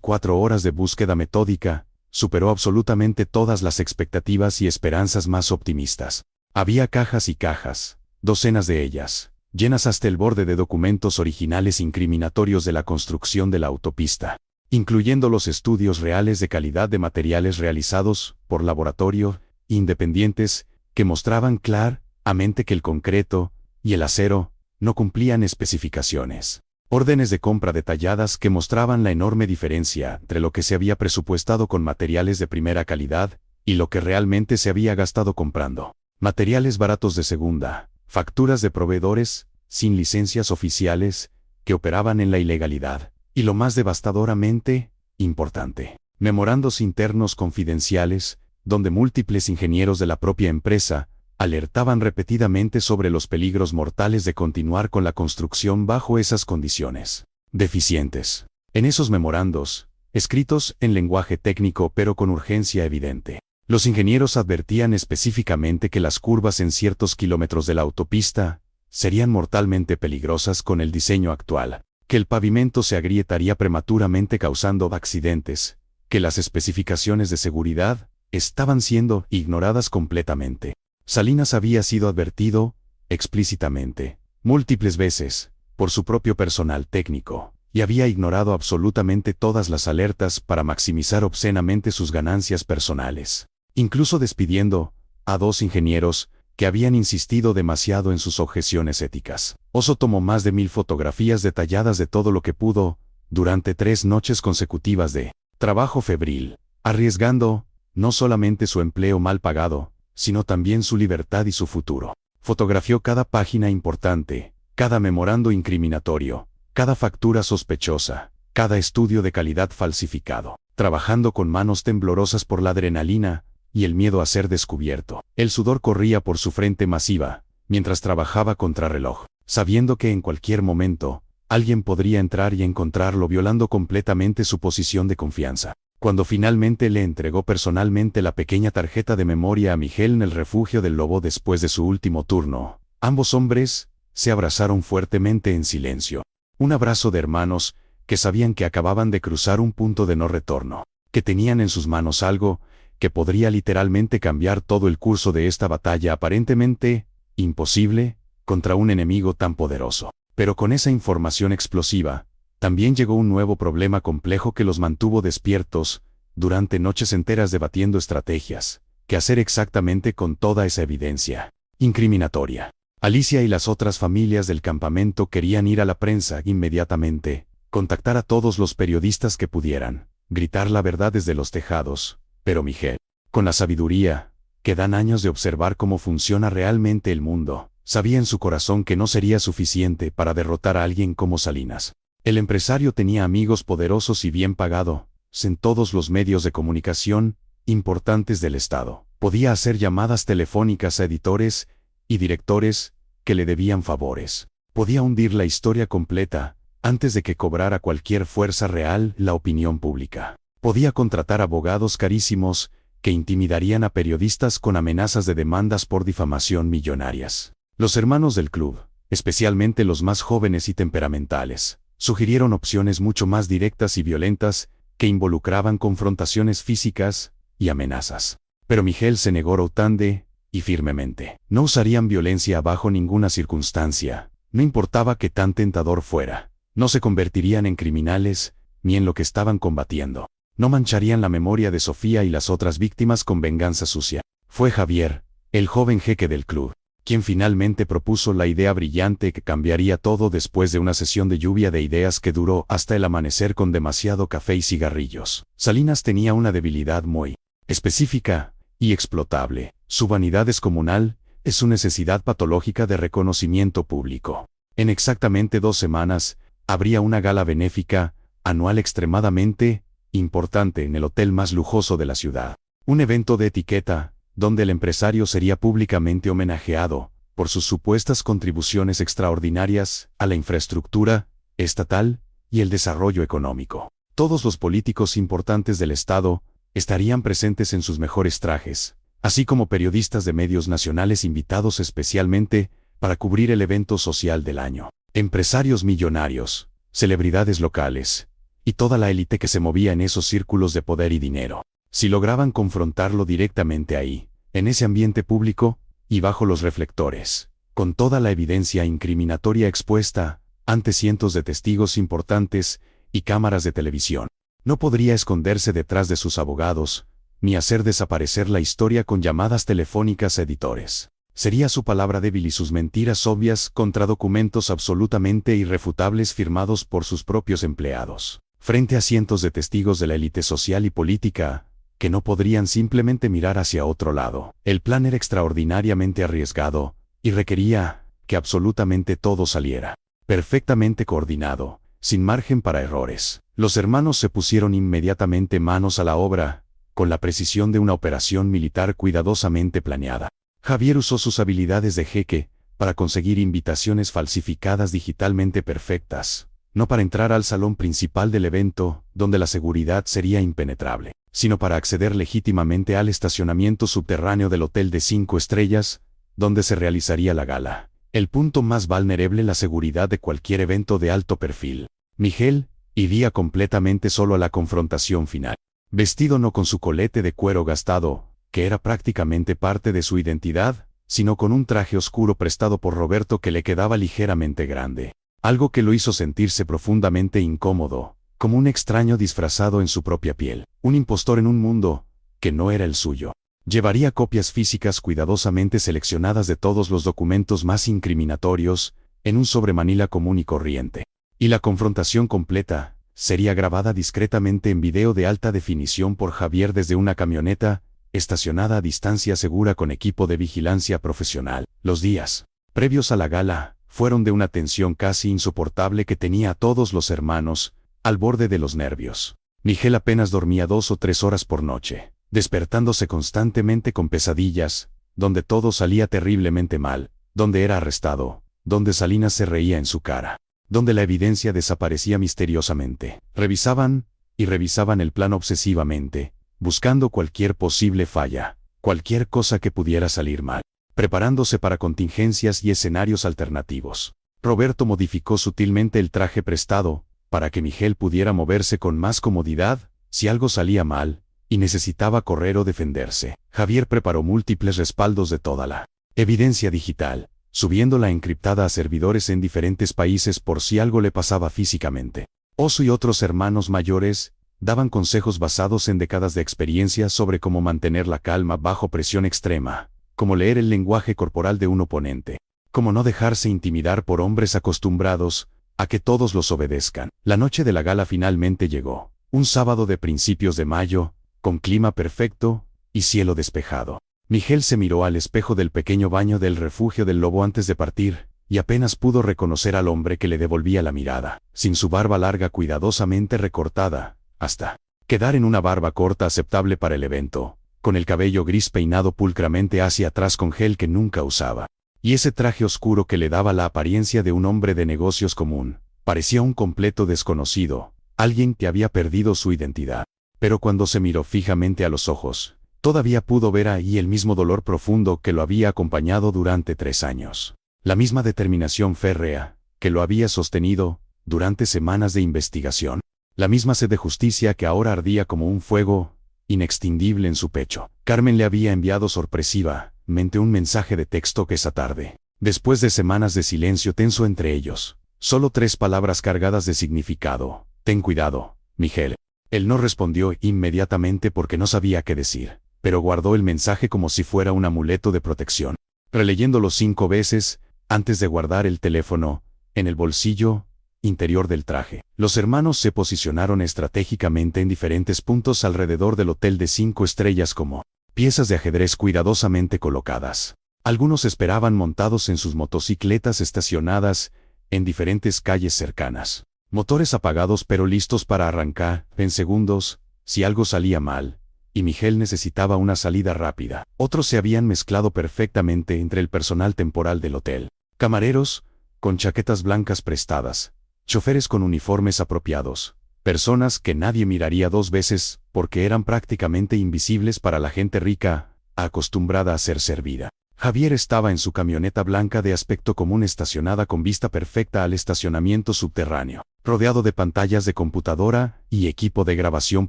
4 horas de búsqueda metódica, superó absolutamente todas las expectativas y esperanzas más optimistas. Había cajas y cajas, docenas de ellas, llenas hasta el borde de documentos originales incriminatorios de la construcción de la autopista, incluyendo los estudios reales de calidad de materiales realizados por laboratorio independientes que mostraban claramente que el concreto y el acero no cumplían especificaciones. Órdenes de compra detalladas que mostraban la enorme diferencia entre lo que se había presupuestado con materiales de primera calidad y lo que realmente se había gastado comprando materiales baratos de segunda, facturas de proveedores sin licencias oficiales que operaban en la ilegalidad, y lo más devastadoramente importante, memorandos internos confidenciales, donde múltiples ingenieros de la propia empresa alertaban repetidamente sobre los peligros mortales de continuar con la construcción bajo esas condiciones deficientes. En esos memorandos, escritos en lenguaje técnico pero con urgencia evidente, los ingenieros advertían específicamente que las curvas en ciertos kilómetros de la autopista serían mortalmente peligrosas con el diseño actual, que el pavimento se agrietaría prematuramente causando accidentes, que las especificaciones de seguridad estaban siendo ignoradas completamente. Salinas había sido advertido, explícitamente, múltiples veces, por su propio personal técnico, y había ignorado absolutamente todas las alertas para maximizar obscenamente sus ganancias personales, incluso despidiendo a 2 ingenieros que habían insistido demasiado en sus objeciones éticas. Oso tomó más de 1000 fotografías detalladas de todo lo que pudo, durante 3 noches consecutivas de trabajo febril, arriesgando no solamente su empleo mal pagado, sino también su libertad y su futuro. Fotografió cada página importante, cada memorando incriminatorio, cada factura sospechosa, cada estudio de calidad falsificado, trabajando con manos temblorosas por la adrenalina y el miedo a ser descubierto. El sudor corría por su frente masiva, mientras trabajaba contrarreloj, sabiendo que en cualquier momento, alguien podría entrar y encontrarlo violando completamente su posición de confianza. Cuando finalmente le entregó personalmente la pequeña tarjeta de memoria a Miguel en el refugio del lobo después de su último turno, ambos hombres se abrazaron fuertemente en silencio. Un abrazo de hermanos que sabían que acababan de cruzar un punto de no retorno, que tenían en sus manos algo que podría literalmente cambiar todo el curso de esta batalla aparentemente imposible contra un enemigo tan poderoso. Pero con esa información explosiva, también llegó un nuevo problema complejo que los mantuvo despiertos durante noches enteras debatiendo estrategias, qué hacer exactamente con toda esa evidencia incriminatoria. Alicia y las otras familias del campamento querían ir a la prensa inmediatamente, contactar a todos los periodistas que pudieran, gritar la verdad desde los tejados, pero Miguel, con la sabiduría que dan años de observar cómo funciona realmente el mundo, sabía en su corazón que no sería suficiente para derrotar a alguien como Salinas. El empresario tenía amigos poderosos y bien pagados en todos los medios de comunicación importantes del Estado. Podía hacer llamadas telefónicas a editores y directores que le debían favores. Podía hundir la historia completa antes de que cobrara cualquier fuerza real la opinión pública. Podía contratar abogados carísimos que intimidarían a periodistas con amenazas de demandas por difamación millonarias. Los hermanos del club especialmente los más jóvenes y temperamentales, sugirieron opciones mucho más directas y violentas, que involucraban confrontaciones físicas y amenazas. Pero Miguel se negó rotundamente y firmemente. No usarían violencia bajo ninguna circunstancia, no importaba qué tan tentador fuera. No se convertirían en criminales, ni en lo que estaban combatiendo. No mancharían la memoria de Sofía y las otras víctimas con venganza sucia. Fue Javier, el joven jeque del club, quien finalmente propuso la idea brillante que cambiaría todo después de una sesión de lluvia de ideas que duró hasta el amanecer con demasiado café y cigarrillos. Salinas tenía una debilidad muy específica y explotable. Su vanidad descomunal, es su necesidad patológica de reconocimiento público. En exactamente 2 semanas, habría una gala benéfica, anual extremadamente importante en el hotel más lujoso de la ciudad. Un evento de etiqueta, donde el empresario sería públicamente homenajeado por sus supuestas contribuciones extraordinarias a la infraestructura estatal y el desarrollo económico. Todos los políticos importantes del Estado estarían presentes en sus mejores trajes, así como periodistas de medios nacionales invitados especialmente para cubrir el evento social del año. Empresarios millonarios, celebridades locales, y toda la élite que se movía en esos círculos de poder y dinero. Si lograban confrontarlo directamente ahí, en ese ambiente público, y bajo los reflectores, con toda la evidencia incriminatoria expuesta, ante cientos de testigos importantes y cámaras de televisión, no podría esconderse detrás de sus abogados, ni hacer desaparecer la historia con llamadas telefónicas a editores. Sería su palabra débil y sus mentiras obvias contra documentos absolutamente irrefutables firmados por sus propios empleados, frente a cientos de testigos de la élite social y política, que no podrían simplemente mirar hacia otro lado. El plan era extraordinariamente arriesgado, y requería que absolutamente todo saliera perfectamente coordinado, sin margen para errores. Los hermanos se pusieron inmediatamente manos a la obra, con la precisión de una operación militar cuidadosamente planeada. Javier usó sus habilidades de jeque para conseguir invitaciones falsificadas digitalmente perfectas, no para entrar al salón principal del evento, donde la seguridad sería impenetrable, sino para acceder legítimamente al estacionamiento subterráneo del hotel de 5 estrellas, donde se realizaría la gala, el punto más vulnerable la seguridad de cualquier evento de alto perfil. Miguel iría completamente solo a la confrontación final, vestido no con su colete de cuero gastado, que era prácticamente parte de su identidad, sino con un traje oscuro prestado por Roberto que le quedaba ligeramente grande, algo que lo hizo sentirse profundamente incómodo, como un extraño disfrazado en su propia piel, un impostor en un mundo que no era el suyo. Llevaría copias físicas cuidadosamente seleccionadas de todos los documentos más incriminatorios, en un sobremanila común y corriente. Y la confrontación completa sería grabada discretamente en video de alta definición por Javier desde una camioneta, estacionada a distancia segura con equipo de vigilancia profesional. Los días previos a la gala fueron de una tensión casi insoportable que tenía a todos los hermanos al borde de los nervios. Miguel apenas dormía 2 o 3 horas por noche, despertándose constantemente con pesadillas, donde todo salía terriblemente mal, donde era arrestado, donde Salinas se reía en su cara, donde la evidencia desaparecía misteriosamente. Revisaban y revisaban el plan obsesivamente, buscando cualquier posible falla, cualquier cosa que pudiera salir mal, preparándose para contingencias y escenarios alternativos. Roberto modificó sutilmente el traje prestado, para que Miguel pudiera moverse con más comodidad, si algo salía mal, y necesitaba correr o defenderse. Javier preparó múltiples respaldos de toda la evidencia digital, subiéndola encriptada a servidores en diferentes países por si algo le pasaba físicamente. Oso y otros hermanos mayores daban consejos basados en décadas de experiencia sobre cómo mantener la calma bajo presión extrema, cómo leer el lenguaje corporal de un oponente, cómo no dejarse intimidar por hombres acostumbrados a que todos los obedezcan. La noche de la gala finalmente llegó, un sábado de principios de mayo, con clima perfecto y cielo despejado. Miguel se miró al espejo del pequeño baño del refugio del Lobo antes de partir, y apenas pudo reconocer al hombre que le devolvía la mirada, sin su barba larga cuidadosamente recortada, hasta quedar en una barba corta aceptable para el evento, con el cabello gris peinado pulcramente hacia atrás con gel que nunca usaba, y ese traje oscuro que le daba la apariencia de un hombre de negocios común. Parecía un completo desconocido, alguien que había perdido su identidad. Pero cuando se miró fijamente a los ojos, todavía pudo ver ahí el mismo dolor profundo que lo había acompañado durante 3 años. la misma determinación férrea que lo había sostenido durante semanas de investigación, la misma sed de justicia que ahora ardía como un fuego inextinguible en su pecho. Carmen le había enviado sorpresivamente un mensaje de texto que esa tarde, después de semanas de silencio tenso entre ellos, solo 3 palabras cargadas de significado: ten cuidado, Miguel. Él no respondió inmediatamente porque no sabía qué decir, pero guardó el mensaje como si fuera un amuleto de protección, releyéndolo 5 veces antes de guardar el teléfono en el bolsillo interior del traje. Los hermanos se posicionaron estratégicamente en diferentes puntos alrededor del hotel de 5 estrellas como piezas de ajedrez cuidadosamente colocadas. Algunos esperaban montados en sus motocicletas estacionadas en diferentes calles cercanas. Motores apagados pero listos para arrancar en segundos si algo salía mal, y Miguel necesitaba una salida rápida. Otros se habían mezclado perfectamente entre el personal temporal del hotel. Camareros con chaquetas blancas prestadas, choferes con uniformes apropiados, personas que nadie miraría 2 veces porque eran prácticamente invisibles para la gente rica, acostumbrada a ser servida. Javier estaba en su camioneta blanca de aspecto común estacionada con vista perfecta al estacionamiento subterráneo, rodeado de pantallas de computadora y equipo de grabación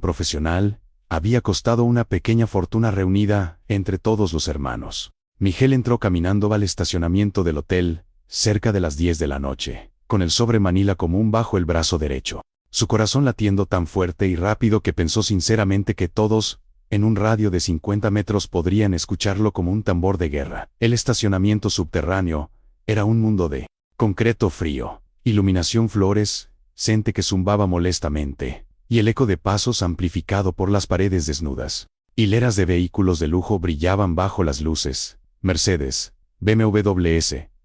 profesional. Había costado una pequeña fortuna reunida entre todos los hermanos. Miguel entró caminando al estacionamiento del hotel, cerca de las 10 de la noche, con el sobre Manila común bajo el brazo derecho, su corazón latiendo tan fuerte y rápido que pensó sinceramente que todos, en un radio de 50 metros, podrían escucharlo como un tambor de guerra. El estacionamiento subterráneo era un mundo de concreto frío, iluminación fluorescente que zumbaba molestamente, y el eco de pasos amplificado por las paredes desnudas. Hileras de vehículos de lujo brillaban bajo las luces: Mercedes, BMW,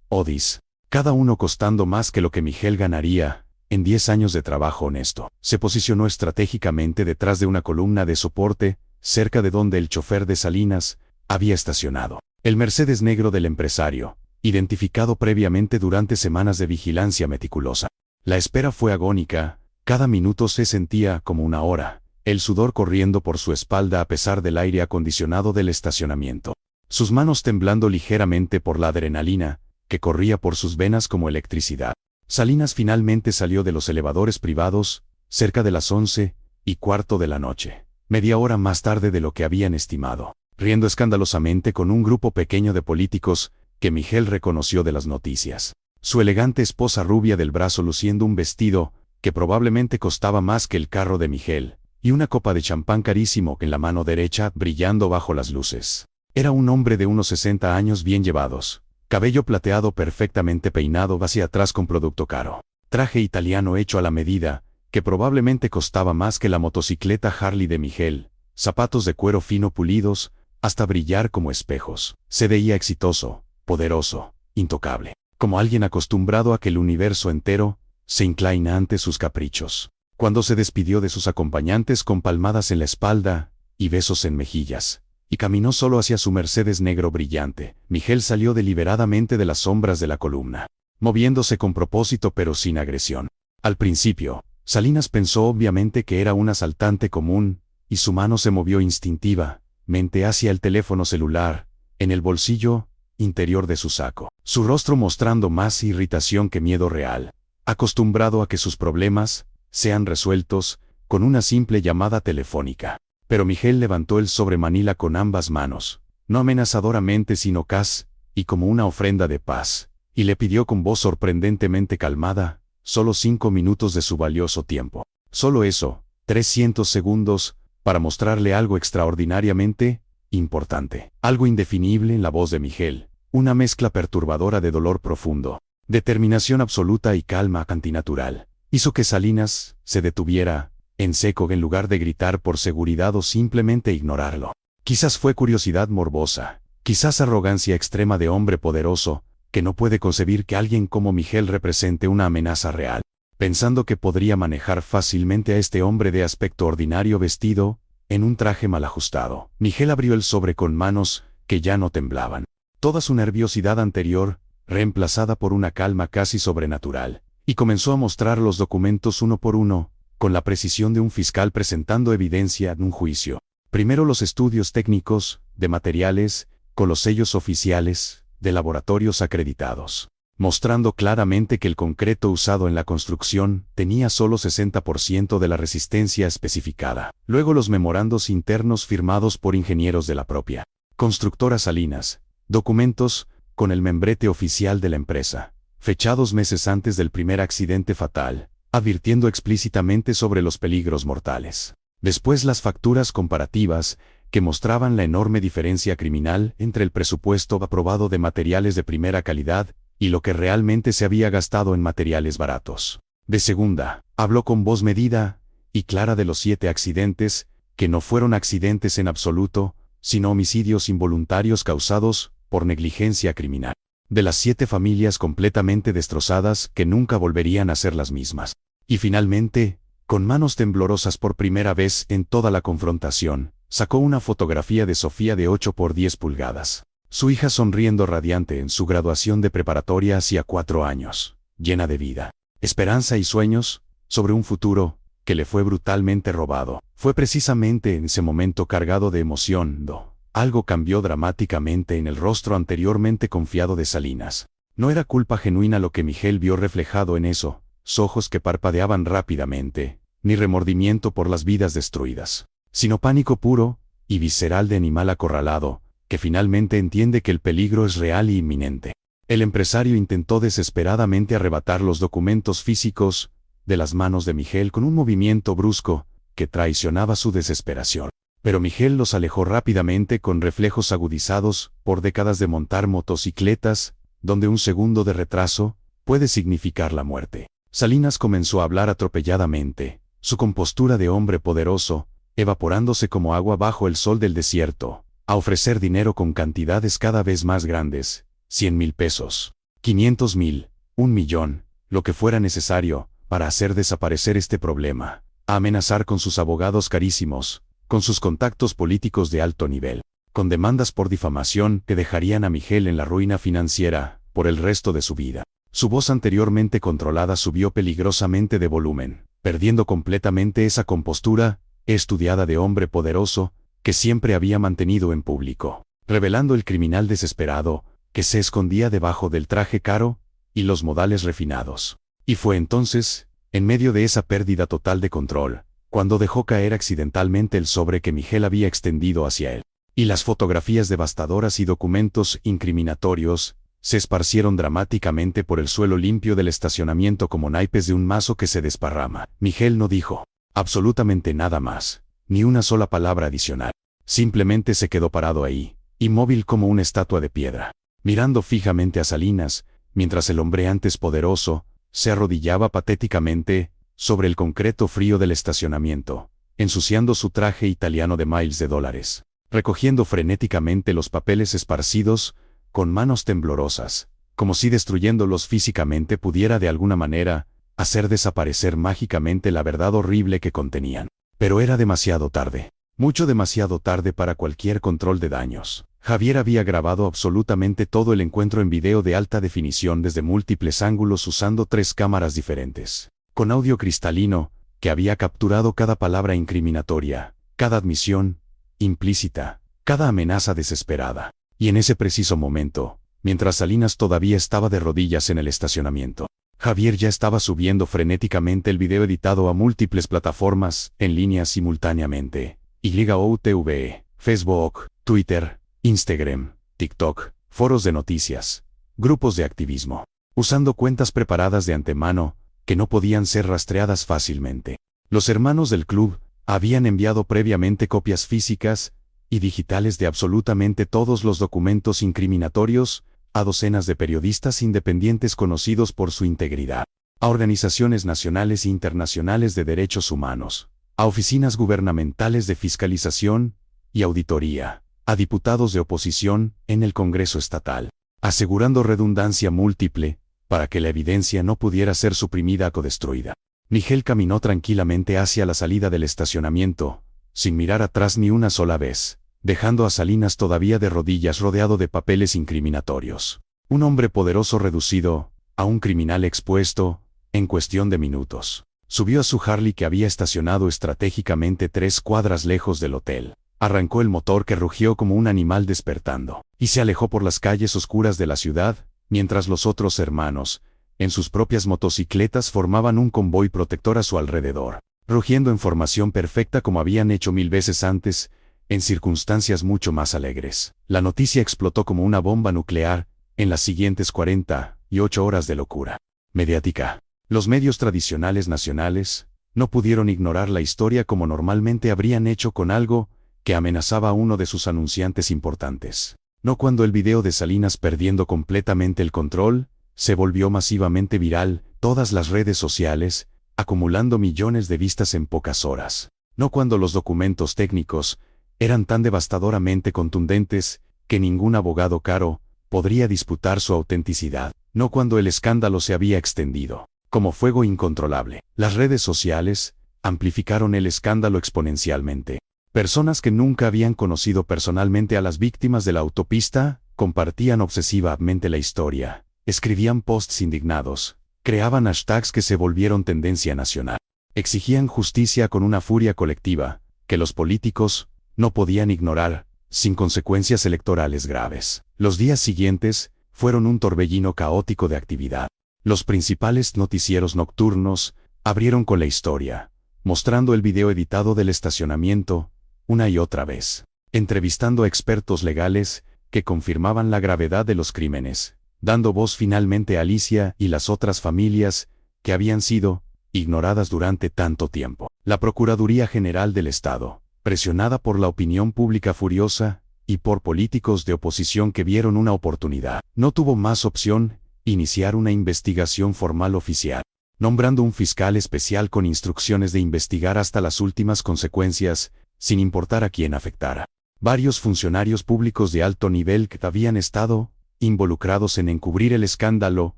Audis, cada uno costando más que lo que Miguel ganaría en 10 años de trabajo honesto. Se posicionó estratégicamente detrás de una columna de soporte, cerca de donde el chofer de Salinas había estacionado. El Mercedes negro del empresario, identificado previamente durante semanas de vigilancia meticulosa. La espera fue agónica, cada minuto se sentía como una hora, el sudor corriendo por su espalda a pesar del aire acondicionado del estacionamiento. Sus manos temblando ligeramente por la adrenalina que corría por sus venas como electricidad. Salinas finalmente salió de los elevadores privados, cerca de las 11:15 de la noche, media hora más tarde de lo que habían estimado, riendo escandalosamente con un grupo pequeño de políticos que Miguel reconoció de las noticias. Su elegante esposa rubia del brazo luciendo un vestido que probablemente costaba más que el carro de Miguel, y una copa de champán carísimo en la mano derecha brillando bajo las luces. Era un hombre de unos 60 años bien llevados, cabello plateado perfectamente peinado hacia atrás con producto caro, traje italiano hecho a la medida, que probablemente costaba más que la motocicleta Harley de Miguel, zapatos de cuero fino pulidos, hasta brillar como espejos. Se veía exitoso, poderoso, intocable, como alguien acostumbrado a que el universo entero se inclina ante sus caprichos. Cuando se despidió de sus acompañantes con palmadas en la espalda y besos en mejillas, y caminó solo hacia su Mercedes negro brillante, Miguel salió deliberadamente de las sombras de la columna, moviéndose con propósito pero sin agresión. Al principio, Salinas pensó obviamente que era un asaltante común, y su mano se movió instintivamente hacia el teléfono celular, en el bolsillo interior de su saco, su rostro mostrando más irritación que miedo real, acostumbrado a que sus problemas sean resueltos con una simple llamada telefónica. Pero Miguel levantó el sobre Manila con ambas manos, no amenazadoramente sino casi como una ofrenda de paz, y le pidió con voz sorprendentemente calmada, solo 5 minutos de su valioso tiempo. Solo eso, 300 segundos, para mostrarle algo extraordinariamente importante. Algo indefinible en la voz de Miguel, una mezcla perturbadora de dolor profundo, determinación absoluta y calma antinatural, hizo que Salinas se detuviera en seco en lugar de gritar por seguridad o simplemente ignorarlo. Quizás fue curiosidad morbosa, quizás arrogancia extrema de hombre poderoso, que no puede concebir que alguien como Miguel represente una amenaza real, pensando que podría manejar fácilmente a este hombre de aspecto ordinario vestido en un traje mal ajustado. Miguel abrió el sobre con manos que ya no temblaban, toda su nerviosidad anterior reemplazada por una calma casi sobrenatural, y comenzó a mostrar los documentos uno por uno, con la precisión de un fiscal presentando evidencia en un juicio. Primero los estudios técnicos, de materiales, con los sellos oficiales, de laboratorios acreditados. mostrando claramente que el concreto usado en la construcción tenía solo 60% de la resistencia especificada. Luego los memorandos internos firmados por ingenieros de la propia constructora Salinas, documentos con el membrete oficial de la empresa, fechados meses antes del primer accidente fatal, advirtiendo explícitamente sobre los peligros mortales. Después las facturas comparativas, que mostraban la enorme diferencia criminal entre el presupuesto aprobado de materiales de primera calidad y lo que realmente se había gastado en materiales baratos. De segunda, habló con voz medida y clara de los 7 accidentes, que no fueron accidentes en absoluto, sino homicidios involuntarios causados por negligencia criminal. De las 7 familias completamente destrozadas que nunca volverían a ser las mismas. Y finalmente, con manos temblorosas por primera vez en toda la confrontación, sacó una fotografía de Sofía de 8 por 10 pulgadas. Su hija sonriendo radiante en su graduación de preparatoria hacía 4 años, llena de vida, esperanza y sueños, sobre un futuro que le fue brutalmente robado. Fue precisamente en ese momento cargado de emoción, algo cambió dramáticamente en el rostro anteriormente confiado de Salinas. No era culpa genuina lo que Miguel vio reflejado en esos ojos que parpadeaban rápidamente, ni remordimiento por las vidas destruidas, sino pánico puro y visceral de animal acorralado, que finalmente entiende que el peligro es real y inminente. El empresario intentó desesperadamente arrebatar los documentos físicos de las manos de Miguel con un movimiento brusco que traicionaba su desesperación. Pero Miguel los alejó rápidamente con reflejos agudizados por décadas de montar motocicletas, donde un segundo de retraso puede significar la muerte. Salinas comenzó a hablar atropelladamente, su compostura de hombre poderoso, evaporándose como agua bajo el sol del desierto, a ofrecer dinero con cantidades cada vez más grandes, 100,000 pesos, 500,000, 1,000,000, lo que fuera necesario, para hacer desaparecer este problema, a amenazar con sus abogados carísimos, con sus contactos políticos de alto nivel, con demandas por difamación que dejarían a Miguel en la ruina financiera por el resto de su vida. Su voz anteriormente controlada subió peligrosamente de volumen, perdiendo completamente esa compostura estudiada de hombre poderoso que siempre había mantenido en público, revelando el criminal desesperado que se escondía debajo del traje caro y los modales refinados. Y fue entonces, en medio de esa pérdida total de control, cuando dejó caer accidentalmente el sobre que Miguel había extendido hacia él. Y las fotografías devastadoras y documentos incriminatorios se esparcieron dramáticamente por el suelo limpio del estacionamiento como naipes de un mazo que se desparrama. Miguel no dijo absolutamente nada más, ni una sola palabra adicional. Simplemente se quedó parado ahí, inmóvil como una estatua de piedra, mirando fijamente a Salinas, mientras el hombre antes poderoso se arrodillaba patéticamente sobre el concreto frío del estacionamiento, ensuciando su traje italiano de miles de dólares, recogiendo frenéticamente los papeles esparcidos, con manos temblorosas, como si destruyéndolos físicamente pudiera de alguna manera hacer desaparecer mágicamente la verdad horrible que contenían. Pero era demasiado tarde, mucho demasiado tarde para cualquier control de daños. Javier había grabado absolutamente todo el encuentro en video de alta definición desde múltiples ángulos usando 3 cámaras diferentes, con audio cristalino, que había capturado cada palabra incriminatoria, cada admisión implícita, cada amenaza desesperada. Y en ese preciso momento, mientras Salinas todavía estaba de rodillas en el estacionamiento, Javier ya estaba subiendo frenéticamente el video editado a múltiples plataformas en línea simultáneamente: YouTube, Facebook, Twitter, Instagram, TikTok, foros de noticias, grupos de activismo, usando cuentas preparadas de antemano que no podían ser rastreadas fácilmente. Los hermanos del club habían enviado previamente copias físicas y digitales de absolutamente todos los documentos incriminatorios a docenas de periodistas independientes conocidos por su integridad, a organizaciones nacionales e internacionales de derechos humanos, a oficinas gubernamentales de fiscalización y auditoría, a diputados de oposición en el Congreso estatal, asegurando redundancia múltiple para que la evidencia no pudiera ser suprimida o destruida. Miguel caminó tranquilamente hacia la salida del estacionamiento, sin mirar atrás ni una sola vez, dejando a Salinas todavía de rodillas rodeado de papeles incriminatorios. Un hombre poderoso reducido a un criminal expuesto en cuestión de minutos. Subió a su Harley que había estacionado estratégicamente 3 cuadras lejos del hotel. Arrancó el motor que rugió como un animal despertando, y se alejó por las calles oscuras de la ciudad, mientras los otros hermanos, en sus propias motocicletas, formaban un convoy protector a su alrededor, rugiendo en formación perfecta como habían hecho 1000 veces antes, en circunstancias mucho más alegres. La noticia explotó como una bomba nuclear en las siguientes 48 horas de locura mediática. Los medios tradicionales nacionales no pudieron ignorar la historia como normalmente habrían hecho con algo que amenazaba a uno de sus anunciantes importantes. No cuando el video de Salinas perdiendo completamente el control se volvió masivamente viral, todas las redes sociales, acumulando millones de vistas en pocas horas. No cuando los documentos técnicos eran tan devastadoramente contundentes que ningún abogado caro podría disputar su autenticidad. No cuando el escándalo se había extendido como fuego incontrolable. Las redes sociales amplificaron el escándalo exponencialmente. Personas que nunca habían conocido personalmente a las víctimas de la autopista compartían obsesivamente la historia, escribían posts indignados, creaban hashtags que se volvieron tendencia nacional, exigían justicia con una furia colectiva que los políticos no podían ignorar, sin consecuencias electorales graves. Los días siguientes fueron un torbellino caótico de actividad. Los principales noticieros nocturnos abrieron con la historia, mostrando el video editado del estacionamiento, una y otra vez, entrevistando a expertos legales que confirmaban la gravedad de los crímenes, dando voz finalmente a Alicia y las otras familias que habían sido ignoradas durante tanto tiempo. La Procuraduría General del Estado, presionada por la opinión pública furiosa y por políticos de oposición que vieron una oportunidad, no tuvo más opción iniciar una investigación formal oficial, nombrando un fiscal especial con instrucciones de investigar hasta las últimas consecuencias, sin importar a quién afectara. Varios funcionarios públicos de alto nivel que habían estado involucrados en encubrir el escándalo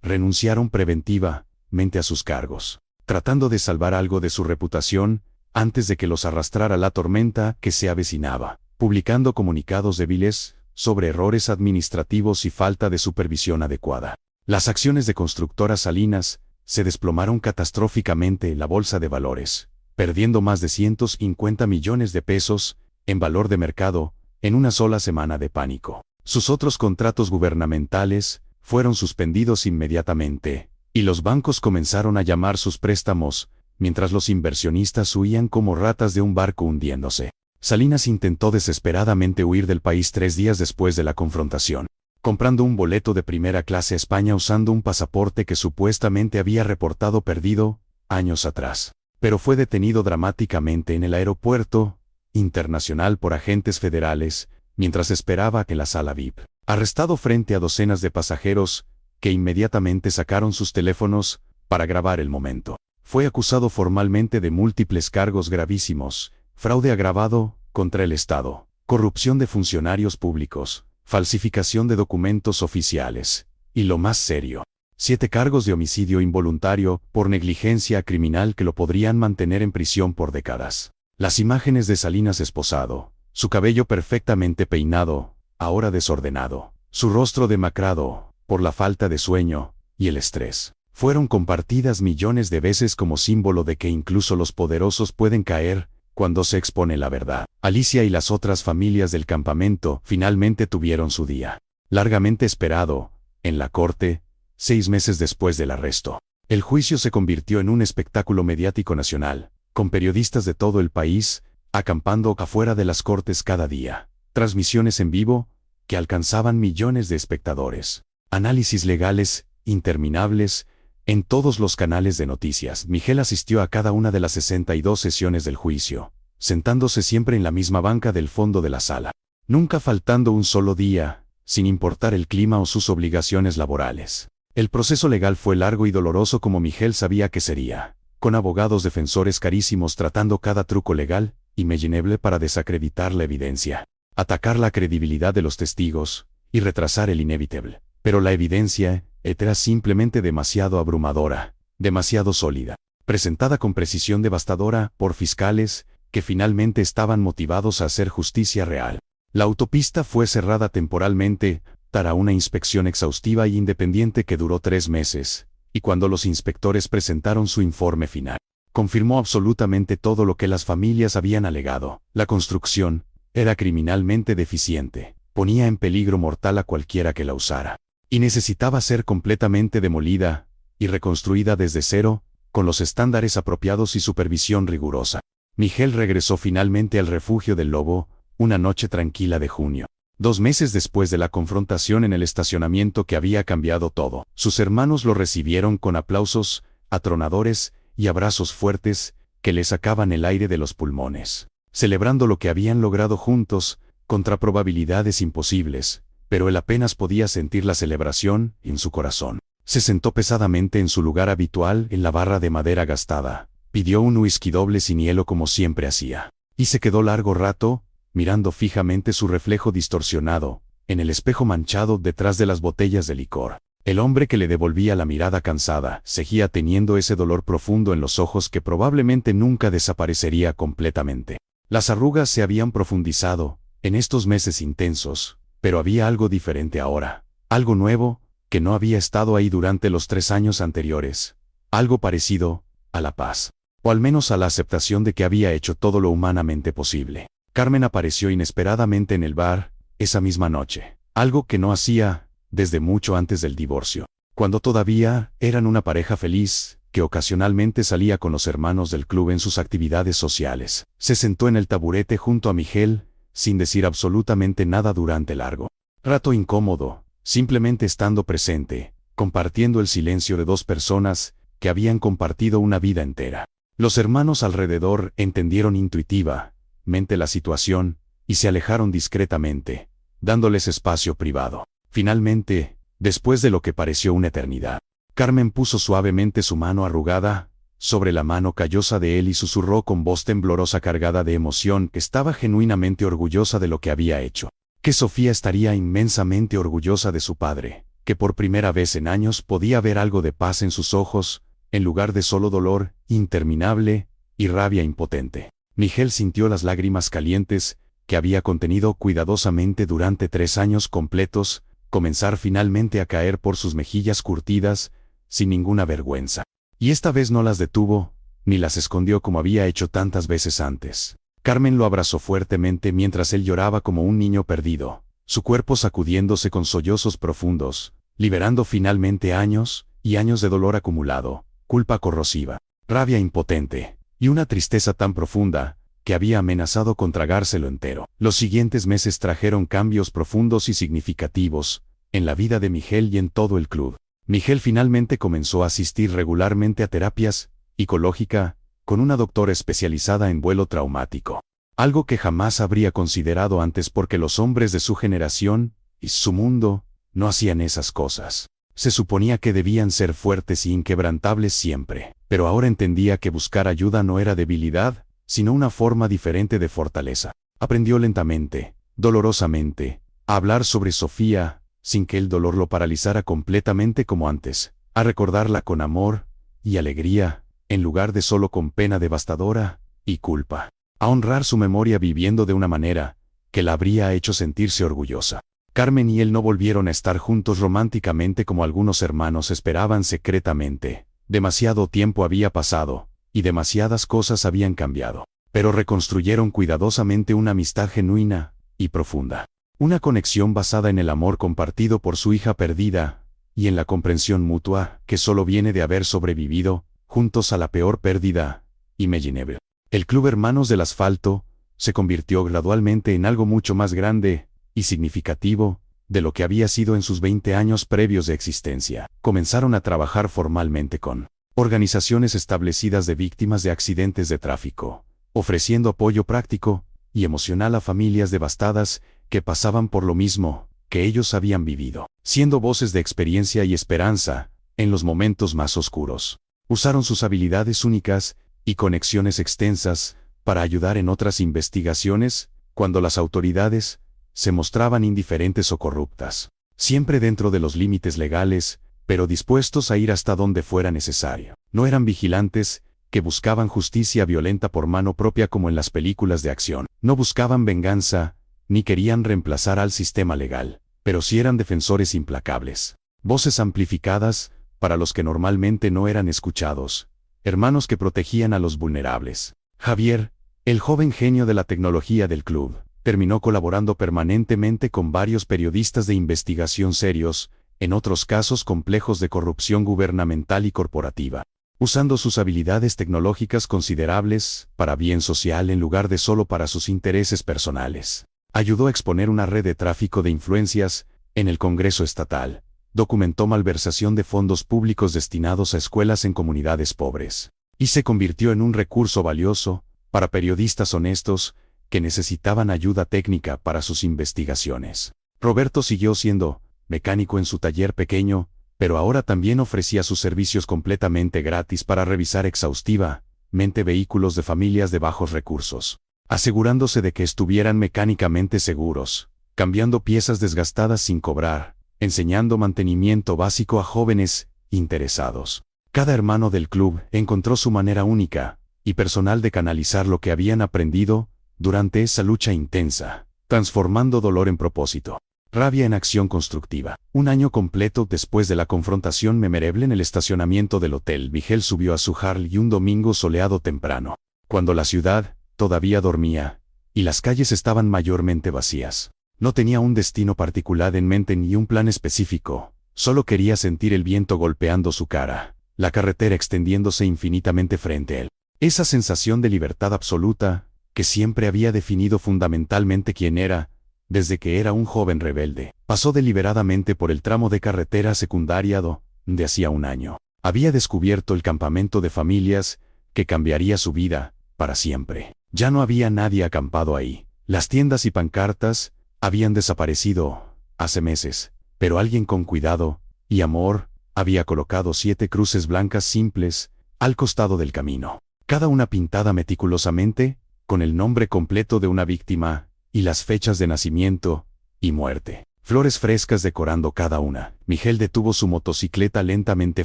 renunciaron preventivamente a sus cargos, tratando de salvar algo de su reputación antes de que los arrastrara la tormenta que se avecinaba, publicando comunicados débiles sobre errores administrativos y falta de supervisión adecuada. Las acciones de Constructora Salinas se desplomaron catastróficamente en la bolsa de valores, perdiendo más de 150 millones de pesos en valor de mercado en una sola semana de pánico. Sus otros contratos gubernamentales fueron suspendidos inmediatamente, y los bancos comenzaron a llamar sus préstamos, mientras los inversionistas huían como ratas de un barco hundiéndose. Salinas intentó desesperadamente huir del país 3 días después de la confrontación, comprando un boleto de primera clase a España usando un pasaporte que supuestamente había reportado perdido años atrás. Pero fue detenido dramáticamente en el aeropuerto internacional por agentes federales, mientras esperaba en la sala VIP. Arrestado frente a docenas de pasajeros, que inmediatamente sacaron sus teléfonos para grabar el momento. Fue acusado formalmente de múltiples cargos gravísimos: fraude agravado contra el Estado, corrupción de funcionarios públicos, falsificación de documentos oficiales, y lo más serio, 7 cargos de homicidio involuntario por negligencia criminal que lo podrían mantener en prisión por décadas. Las imágenes de Salinas esposado, su cabello perfectamente peinado, ahora desordenado, su rostro demacrado por la falta de sueño y el estrés, fueron compartidas millones de veces como símbolo de que incluso los poderosos pueden caer cuando se expone la verdad. Alicia y las otras familias del campamento finalmente tuvieron su día, largamente esperado, en la corte, 6 meses después del arresto. El juicio se convirtió en un espectáculo mediático nacional, con periodistas de todo el país acampando afuera de las cortes cada día, transmisiones en vivo que alcanzaban millones de espectadores, análisis legales interminables en todos los canales de noticias. Miguel asistió a cada una de las 62 sesiones del juicio, sentándose siempre en la misma banca del fondo de la sala, nunca faltando un solo día, sin importar el clima o sus obligaciones laborales. El proceso legal fue largo y doloroso como Miguel sabía que sería, con abogados defensores carísimos tratando cada truco legal imaginable para desacreditar la evidencia, atacar la credibilidad de los testigos y retrasar el inevitable. Pero la evidencia era simplemente demasiado abrumadora, demasiado sólida, presentada con precisión devastadora por fiscales que finalmente estaban motivados a hacer justicia real. La autopista fue cerrada temporalmente para una inspección exhaustiva y independiente que duró 3 meses, y cuando los inspectores presentaron su informe final, confirmó absolutamente todo lo que las familias habían alegado. La construcción era criminalmente deficiente, ponía en peligro mortal a cualquiera que la usara. y necesitaba ser completamente demolida y reconstruida desde cero, con los estándares apropiados y supervisión rigurosa. Miguel regresó finalmente al refugio del lobo, una noche tranquila de junio. 2 meses después de la confrontación en el estacionamiento que había cambiado todo, sus hermanos lo recibieron con aplausos atronadores y abrazos fuertes que le sacaban el aire de los pulmones, celebrando lo que habían logrado juntos, contra probabilidades imposibles, pero él apenas podía sentir la celebración en su corazón. Se sentó pesadamente en su lugar habitual en la barra de madera gastada, pidió un whisky doble sin hielo como siempre hacía, y se quedó largo rato, mirando fijamente su reflejo distorsionado, en el espejo manchado detrás de las botellas de licor. El hombre que le devolvía la mirada cansada, seguía teniendo ese dolor profundo en los ojos que probablemente nunca desaparecería completamente. Las arrugas se habían profundizado, en estos meses intensos, pero había algo diferente ahora, algo nuevo, que no había estado ahí durante los 3 años anteriores, algo parecido a la paz, o al menos a la aceptación de que había hecho todo lo humanamente posible. Carmen apareció inesperadamente en el bar, esa misma noche, algo que no hacía desde mucho antes del divorcio, cuando todavía eran una pareja feliz, que ocasionalmente salía con los hermanos del club en sus actividades sociales. Se sentó en el taburete junto a Miguel, sin decir absolutamente nada durante largo rato incómodo, simplemente estando presente, compartiendo el silencio de 2 personas que habían compartido una vida entera. Los hermanos alrededor entendieron intuitivamente la situación y se alejaron discretamente, dándoles espacio privado. Finalmente, después de lo que pareció una eternidad, Carmen puso suavemente su mano arrugada sobre la mano callosa de él y susurró con voz temblorosa cargada de emoción que estaba genuinamente orgullosa de lo que había hecho, que Sofía estaría inmensamente orgullosa de su padre, que por primera vez en años podía ver algo de paz en sus ojos, en lugar de solo dolor interminable y rabia impotente. Miguel sintió las lágrimas calientes que había contenido cuidadosamente durante 3 años completos, comenzar finalmente a caer por sus mejillas curtidas, sin ninguna vergüenza. Y esta vez no las detuvo, ni las escondió como había hecho tantas veces antes. Carmen lo abrazó fuertemente mientras él lloraba como un niño perdido, su cuerpo sacudiéndose con sollozos profundos, liberando finalmente años y años de dolor acumulado, culpa corrosiva, rabia impotente, y una tristeza tan profunda, que había amenazado con tragárselo entero. Los siguientes meses trajeron cambios profundos y significativos en la vida de Miguel y en todo el club. Miguel finalmente comenzó a asistir regularmente a terapias psicológica con una doctora especializada en vuelo traumático, algo que jamás habría considerado antes porque los hombres de su generación y su mundo no hacían esas cosas. Se suponía que debían ser fuertes y inquebrantables siempre, pero ahora entendía que buscar ayuda no era debilidad, sino una forma diferente de fortaleza. Aprendió lentamente, dolorosamente, a hablar sobre Sofía, sin que el dolor lo paralizara completamente como antes, a recordarla con amor y alegría, en lugar de solo con pena devastadora y culpa, a honrar su memoria viviendo de una manera que la habría hecho sentirse orgullosa. Carmen y él no volvieron a estar juntos románticamente como algunos hermanos esperaban secretamente. Demasiado tiempo había pasado, y demasiadas cosas habían cambiado, pero reconstruyeron cuidadosamente una amistad genuina y profunda. Una conexión basada en el amor compartido por su hija perdida, y en la comprensión mutua que solo viene de haber sobrevivido, juntos a la peor pérdida, imaginable. El Club Hermanos del Asfalto se convirtió gradualmente en algo mucho más grande y significativo de lo que había sido en sus 20 años previos de existencia. Comenzaron a trabajar formalmente con organizaciones establecidas de víctimas de accidentes de tráfico, ofreciendo apoyo práctico y emocional a familias devastadas que pasaban por lo mismo que ellos habían vivido, siendo voces de experiencia y esperanza en los momentos más oscuros. Usaron sus habilidades únicas y conexiones extensas para ayudar en otras investigaciones cuando las autoridades se mostraban indiferentes o corruptas, siempre dentro de los límites legales, pero dispuestos a ir hasta donde fuera necesario. No eran vigilantes que buscaban justicia violenta por mano propia como en las películas de acción. No buscaban venganza, ni querían reemplazar al sistema legal, pero sí eran defensores implacables. Voces amplificadas, para los que normalmente no eran escuchados. Hermanos que protegían a los vulnerables. Javier, el joven genio de la tecnología del club, terminó colaborando permanentemente con varios periodistas de investigación serios, en otros casos complejos de corrupción gubernamental y corporativa, usando sus habilidades tecnológicas considerables para bien social en lugar de solo para sus intereses personales. Ayudó a exponer una red de tráfico de influencias en el Congreso estatal. Documentó malversación de fondos públicos destinados a escuelas en comunidades pobres. Y se convirtió en un recurso valioso para periodistas honestos que necesitaban ayuda técnica para sus investigaciones. Roberto siguió siendo mecánico en su taller pequeño, pero ahora también ofrecía sus servicios completamente gratis para revisar exhaustivamente vehículos de familias de bajos recursos, asegurándose de que estuvieran mecánicamente seguros, cambiando piezas desgastadas sin cobrar, enseñando mantenimiento básico a jóvenes interesados. Cada hermano del club encontró su manera única y personal de canalizar lo que habían aprendido durante esa lucha intensa, transformando dolor en propósito, rabia en acción constructiva. Un año completo después de la confrontación memorable en el estacionamiento del hotel, Miguel subió a su Harley un domingo soleado temprano, cuando la ciudad todavía dormía y las calles estaban mayormente vacías. No tenía un destino particular en mente ni un plan específico, solo quería sentir el viento golpeando su cara, la carretera extendiéndose infinitamente frente a él. Esa sensación de libertad absoluta, que siempre había definido fundamentalmente quién era, desde que era un joven rebelde, pasó deliberadamente por el tramo de carretera secundaria donde hacía un año había descubierto el campamento de familias que cambiaría su vida para siempre. Ya no había nadie acampado ahí. Las tiendas y pancartas habían desaparecido hace meses, pero alguien con cuidado y amor había colocado 7 cruces blancas simples al costado del camino, cada una pintada meticulosamente con el nombre completo de una víctima y las fechas de nacimiento y muerte. Flores frescas decorando cada una. Miguel detuvo su motocicleta lentamente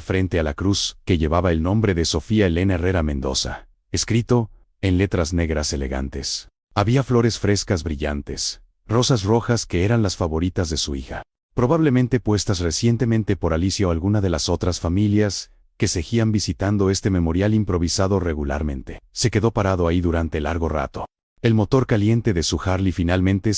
frente a la cruz que llevaba el nombre de Sofía Elena Herrera Mendoza, escrito en letras negras elegantes. Había flores frescas brillantes, rosas rojas que eran las favoritas de su hija, probablemente puestas recientemente por Alicia o alguna de las otras familias que seguían visitando este memorial improvisado regularmente. Se quedó parado ahí durante largo rato. El motor caliente de su Harley finalmente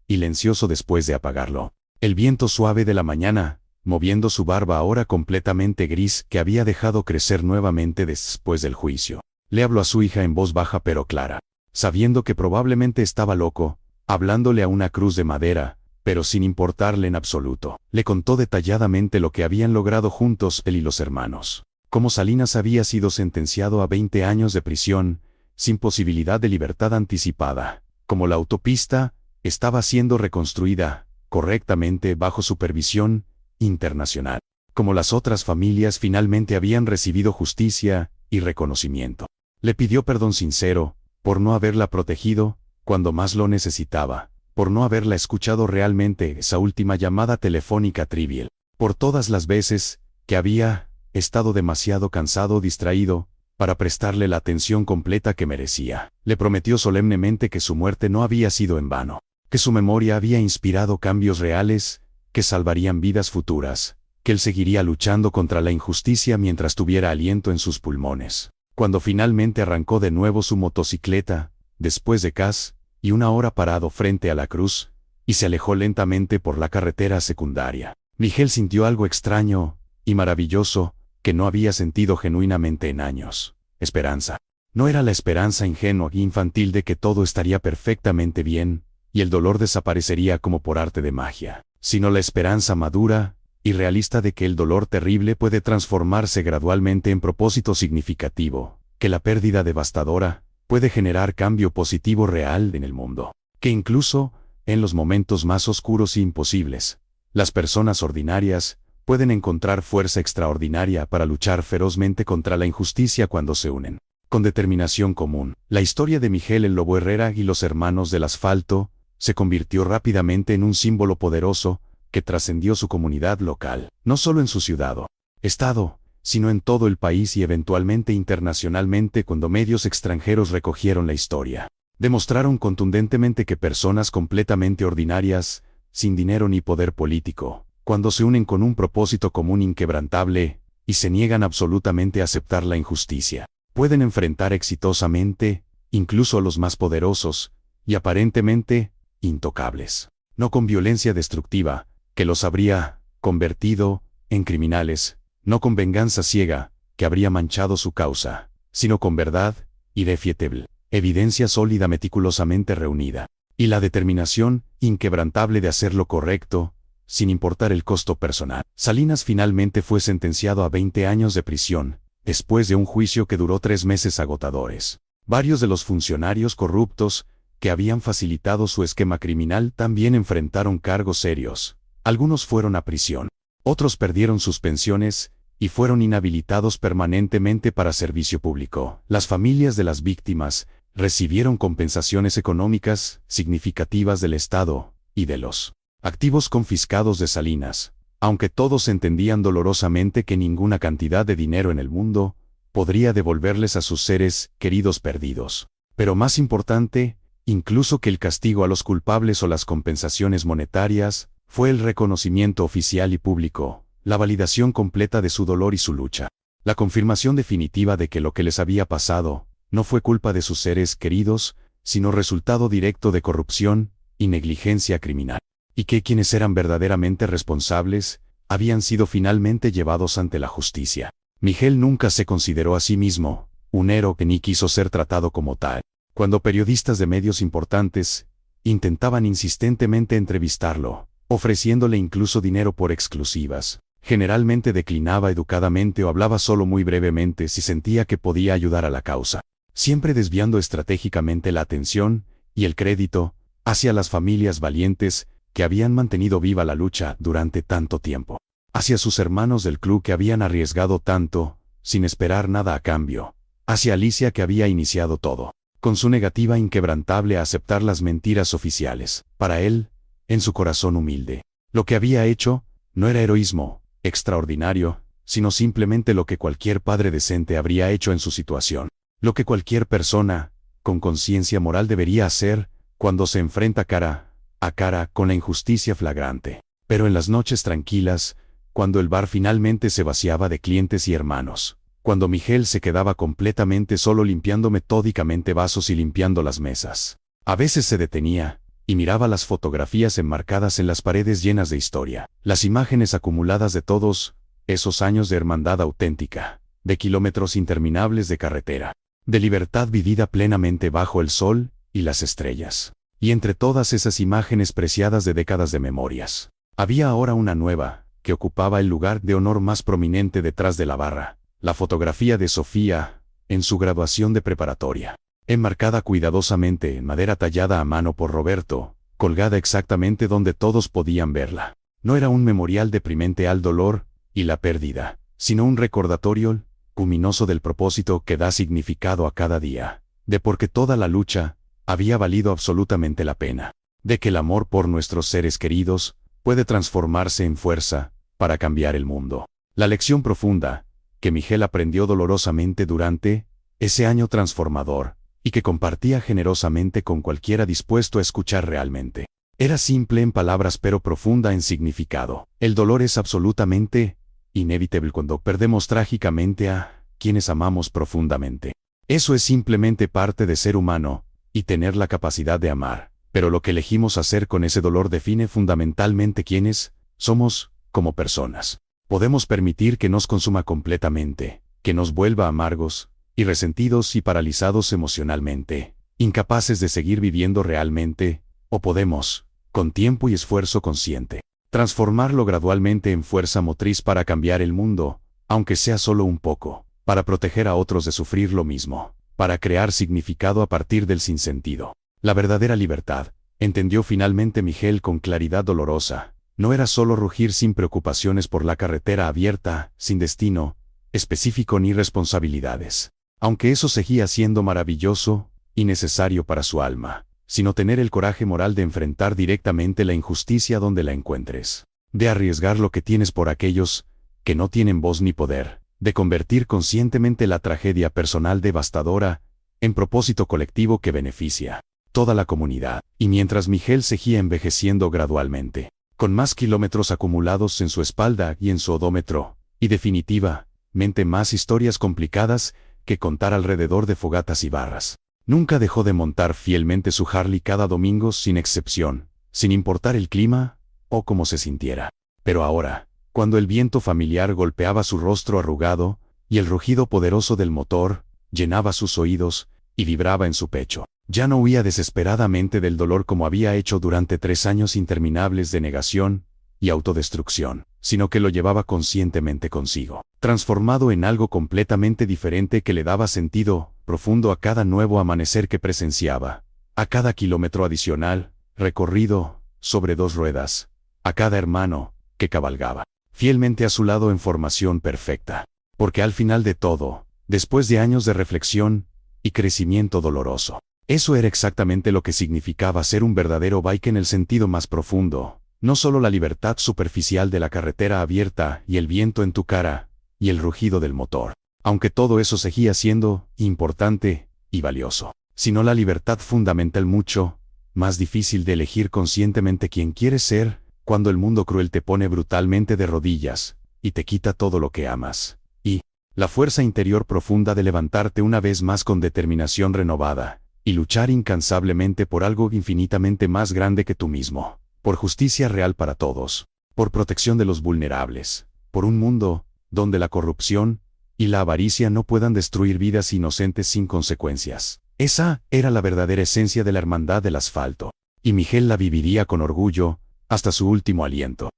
silencioso después de apagarlo. El viento suave de la mañana, moviendo su barba ahora completamente gris que había dejado crecer nuevamente después del juicio. Le habló a su hija en voz baja pero clara, sabiendo que probablemente estaba loco, hablándole a una cruz de madera, pero sin importarle en absoluto. Le contó detalladamente lo que habían logrado juntos él y los hermanos. Cómo Salinas había sido sentenciado a 20 años de prisión, sin posibilidad de libertad anticipada. Como la autopista estaba siendo reconstruida correctamente bajo supervisión internacional. Como las otras familias finalmente habían recibido justicia y reconocimiento. Le pidió perdón sincero por no haberla protegido cuando más lo necesitaba, por no haberla escuchado realmente esa última llamada telefónica trivial, por todas las veces que había estado demasiado cansado o distraído para prestarle la atención completa que merecía. Le prometió solemnemente que su muerte no había sido en vano, que su memoria había inspirado cambios reales que salvarían vidas futuras, que él seguiría luchando contra la injusticia mientras tuviera aliento en sus pulmones. Cuando finalmente arrancó de nuevo su motocicleta, después de casi una hora parado frente a la cruz, y se alejó lentamente por la carretera secundaria, Miguel sintió algo extraño y maravilloso que no había sentido genuinamente en años. Esperanza. No era la esperanza ingenua e infantil de que todo estaría perfectamente bien, y el dolor desaparecería como por arte de magia, sino la esperanza madura y realista de que el dolor terrible puede transformarse gradualmente en propósito significativo, que la pérdida devastadora puede generar cambio positivo real en el mundo, que incluso, en los momentos más oscuros e imposibles, las personas ordinarias pueden encontrar fuerza extraordinaria para luchar ferozmente contra la injusticia cuando se unen, con determinación común. La historia de Miguel el Lobo Herrera y los hermanos del asfalto se convirtió rápidamente en un símbolo poderoso que trascendió su comunidad local, no solo en su ciudad o estado, sino en todo el país y eventualmente internacionalmente cuando medios extranjeros recogieron la historia. Demostraron contundentemente que personas completamente ordinarias, sin dinero ni poder político, cuando se unen con un propósito común inquebrantable, y se niegan absolutamente a aceptar la injusticia, pueden enfrentar exitosamente, incluso a los más poderosos, y aparentemente, intocables. No con violencia destructiva, que los habría convertido en criminales, no con venganza ciega, que habría manchado su causa, sino con verdad, irrefutable, evidencia sólida meticulosamente reunida, y la determinación inquebrantable de hacer lo correcto, sin importar el costo personal. Salinas finalmente fue sentenciado a 20 años de prisión, después de un juicio que duró 3 meses agotadores. Varios de los funcionarios corruptos, que habían facilitado su esquema criminal, también enfrentaron cargos serios. Algunos fueron a prisión. Otros perdieron sus pensiones y fueron inhabilitados permanentemente para servicio público. Las familias de las víctimas recibieron compensaciones económicas significativas del Estado y de los activos confiscados de Salinas, aunque todos entendían dolorosamente que ninguna cantidad de dinero en el mundo podría devolverles a sus seres queridos perdidos. Pero más importante, incluso que el castigo a los culpables o las compensaciones monetarias, fue el reconocimiento oficial y público, la validación completa de su dolor y su lucha, la confirmación definitiva de que lo que les había pasado no fue culpa de sus seres queridos, sino resultado directo de corrupción y negligencia criminal, y que quienes eran verdaderamente responsables habían sido finalmente llevados ante la justicia. Miguel nunca se consideró a sí mismo un héroe ni quiso ser tratado como tal. Cuando periodistas de medios importantes intentaban insistentemente entrevistarlo, ofreciéndole incluso dinero por exclusivas, generalmente declinaba educadamente o hablaba solo muy brevemente si sentía que podía ayudar a la causa, siempre desviando estratégicamente la atención y el crédito hacia las familias valientes que habían mantenido viva la lucha durante tanto tiempo, hacia sus hermanos del club que habían arriesgado tanto, sin esperar nada a cambio, hacia Alicia que había iniciado todo, con su negativa inquebrantable a aceptar las mentiras oficiales. Para él, en su corazón humilde, lo que había hecho no era heroísmo extraordinario, sino simplemente lo que cualquier padre decente habría hecho en su situación, lo que cualquier persona con conciencia moral debería hacer cuando se enfrenta cara a cara con la injusticia flagrante. Pero en las noches tranquilas, cuando el bar finalmente se vaciaba de clientes y hermanos, cuando Miguel se quedaba completamente solo limpiando metódicamente vasos y limpiando las mesas, a veces se detenía y miraba las fotografías enmarcadas en las paredes llenas de historia, las imágenes acumuladas de todos esos años de hermandad auténtica, de kilómetros interminables de carretera, de libertad vivida plenamente bajo el sol y las estrellas. Y entre todas esas imágenes preciadas de décadas de memorias, había ahora una nueva, que ocupaba el lugar de honor más prominente detrás de la barra, la fotografía de Sofía, en su graduación de preparatoria, enmarcada cuidadosamente en madera tallada a mano por Roberto, colgada exactamente donde todos podían verla. No era un memorial deprimente al dolor y la pérdida, sino un recordatorio luminoso del propósito que da significado a cada día, de por qué toda la lucha había valido absolutamente la pena, de que el amor por nuestros seres queridos puede transformarse en fuerza para cambiar el mundo. La lección profunda que Miguel aprendió dolorosamente durante ese año transformador, y que compartía generosamente con cualquiera dispuesto a escuchar realmente. Era simple en palabras pero profunda en significado. El dolor es absolutamente inevitable cuando perdemos trágicamente a quienes amamos profundamente. Eso es simplemente parte de ser humano y tener la capacidad de amar, pero lo que elegimos hacer con ese dolor define fundamentalmente quiénes somos como personas. Podemos permitir que nos consuma completamente, que nos vuelva amargos y resentidos y paralizados emocionalmente, incapaces de seguir viviendo realmente, o podemos, con tiempo y esfuerzo consciente, transformarlo gradualmente en fuerza motriz para cambiar el mundo, aunque sea solo un poco, para proteger a otros de sufrir lo mismo, para crear significado a partir del sinsentido. La verdadera libertad, entendió finalmente Miguel con claridad dolorosa, no era solo rugir sin preocupaciones por la carretera abierta, sin destino específico ni responsabilidades, aunque eso seguía siendo maravilloso y necesario para su alma, sino tener el coraje moral de enfrentar directamente la injusticia donde la encuentres, de arriesgar lo que tienes por aquellos que no tienen voz ni poder, de convertir conscientemente la tragedia personal devastadora en propósito colectivo que beneficia toda la comunidad. Y mientras Miguel seguía envejeciendo gradualmente, con más kilómetros acumulados en su espalda y en su odómetro, y definitivamente más historias complicadas que contar alrededor de fogatas y barras, nunca dejó de montar fielmente su Harley cada domingo sin excepción, sin importar el clima o cómo se sintiera. Pero ahora, cuando el viento familiar golpeaba su rostro arrugado, y el rugido poderoso del motor llenaba sus oídos y vibraba en su pecho. Ya no huía desesperadamente del dolor como había hecho durante 3 años interminables de negación y autodestrucción, sino que lo llevaba conscientemente consigo, transformado en algo completamente diferente que le daba sentido profundo a cada nuevo amanecer que presenciaba, a cada kilómetro adicional recorrido sobre 2 ruedas, a cada hermano que cabalgaba fielmente a su lado en formación perfecta. Porque al final de todo, después de años de reflexión y crecimiento doloroso, eso era exactamente lo que significaba ser un verdadero bike en el sentido más profundo, no solo la libertad superficial de la carretera abierta y el viento en tu cara, y el rugido del motor, aunque todo eso seguía siendo importante y valioso, sino la libertad fundamental mucho más difícil de elegir conscientemente quién quieres ser, cuando el mundo cruel te pone brutalmente de rodillas y te quita todo lo que amas, y la fuerza interior profunda de levantarte una vez más con determinación renovada, y luchar incansablemente por algo infinitamente más grande que tú mismo, por justicia real para todos, por protección de los vulnerables, por un mundo donde la corrupción y la avaricia no puedan destruir vidas inocentes sin consecuencias. Esa era la verdadera esencia de la hermandad del asfalto, y Miguel la viviría con orgullo hasta su último aliento.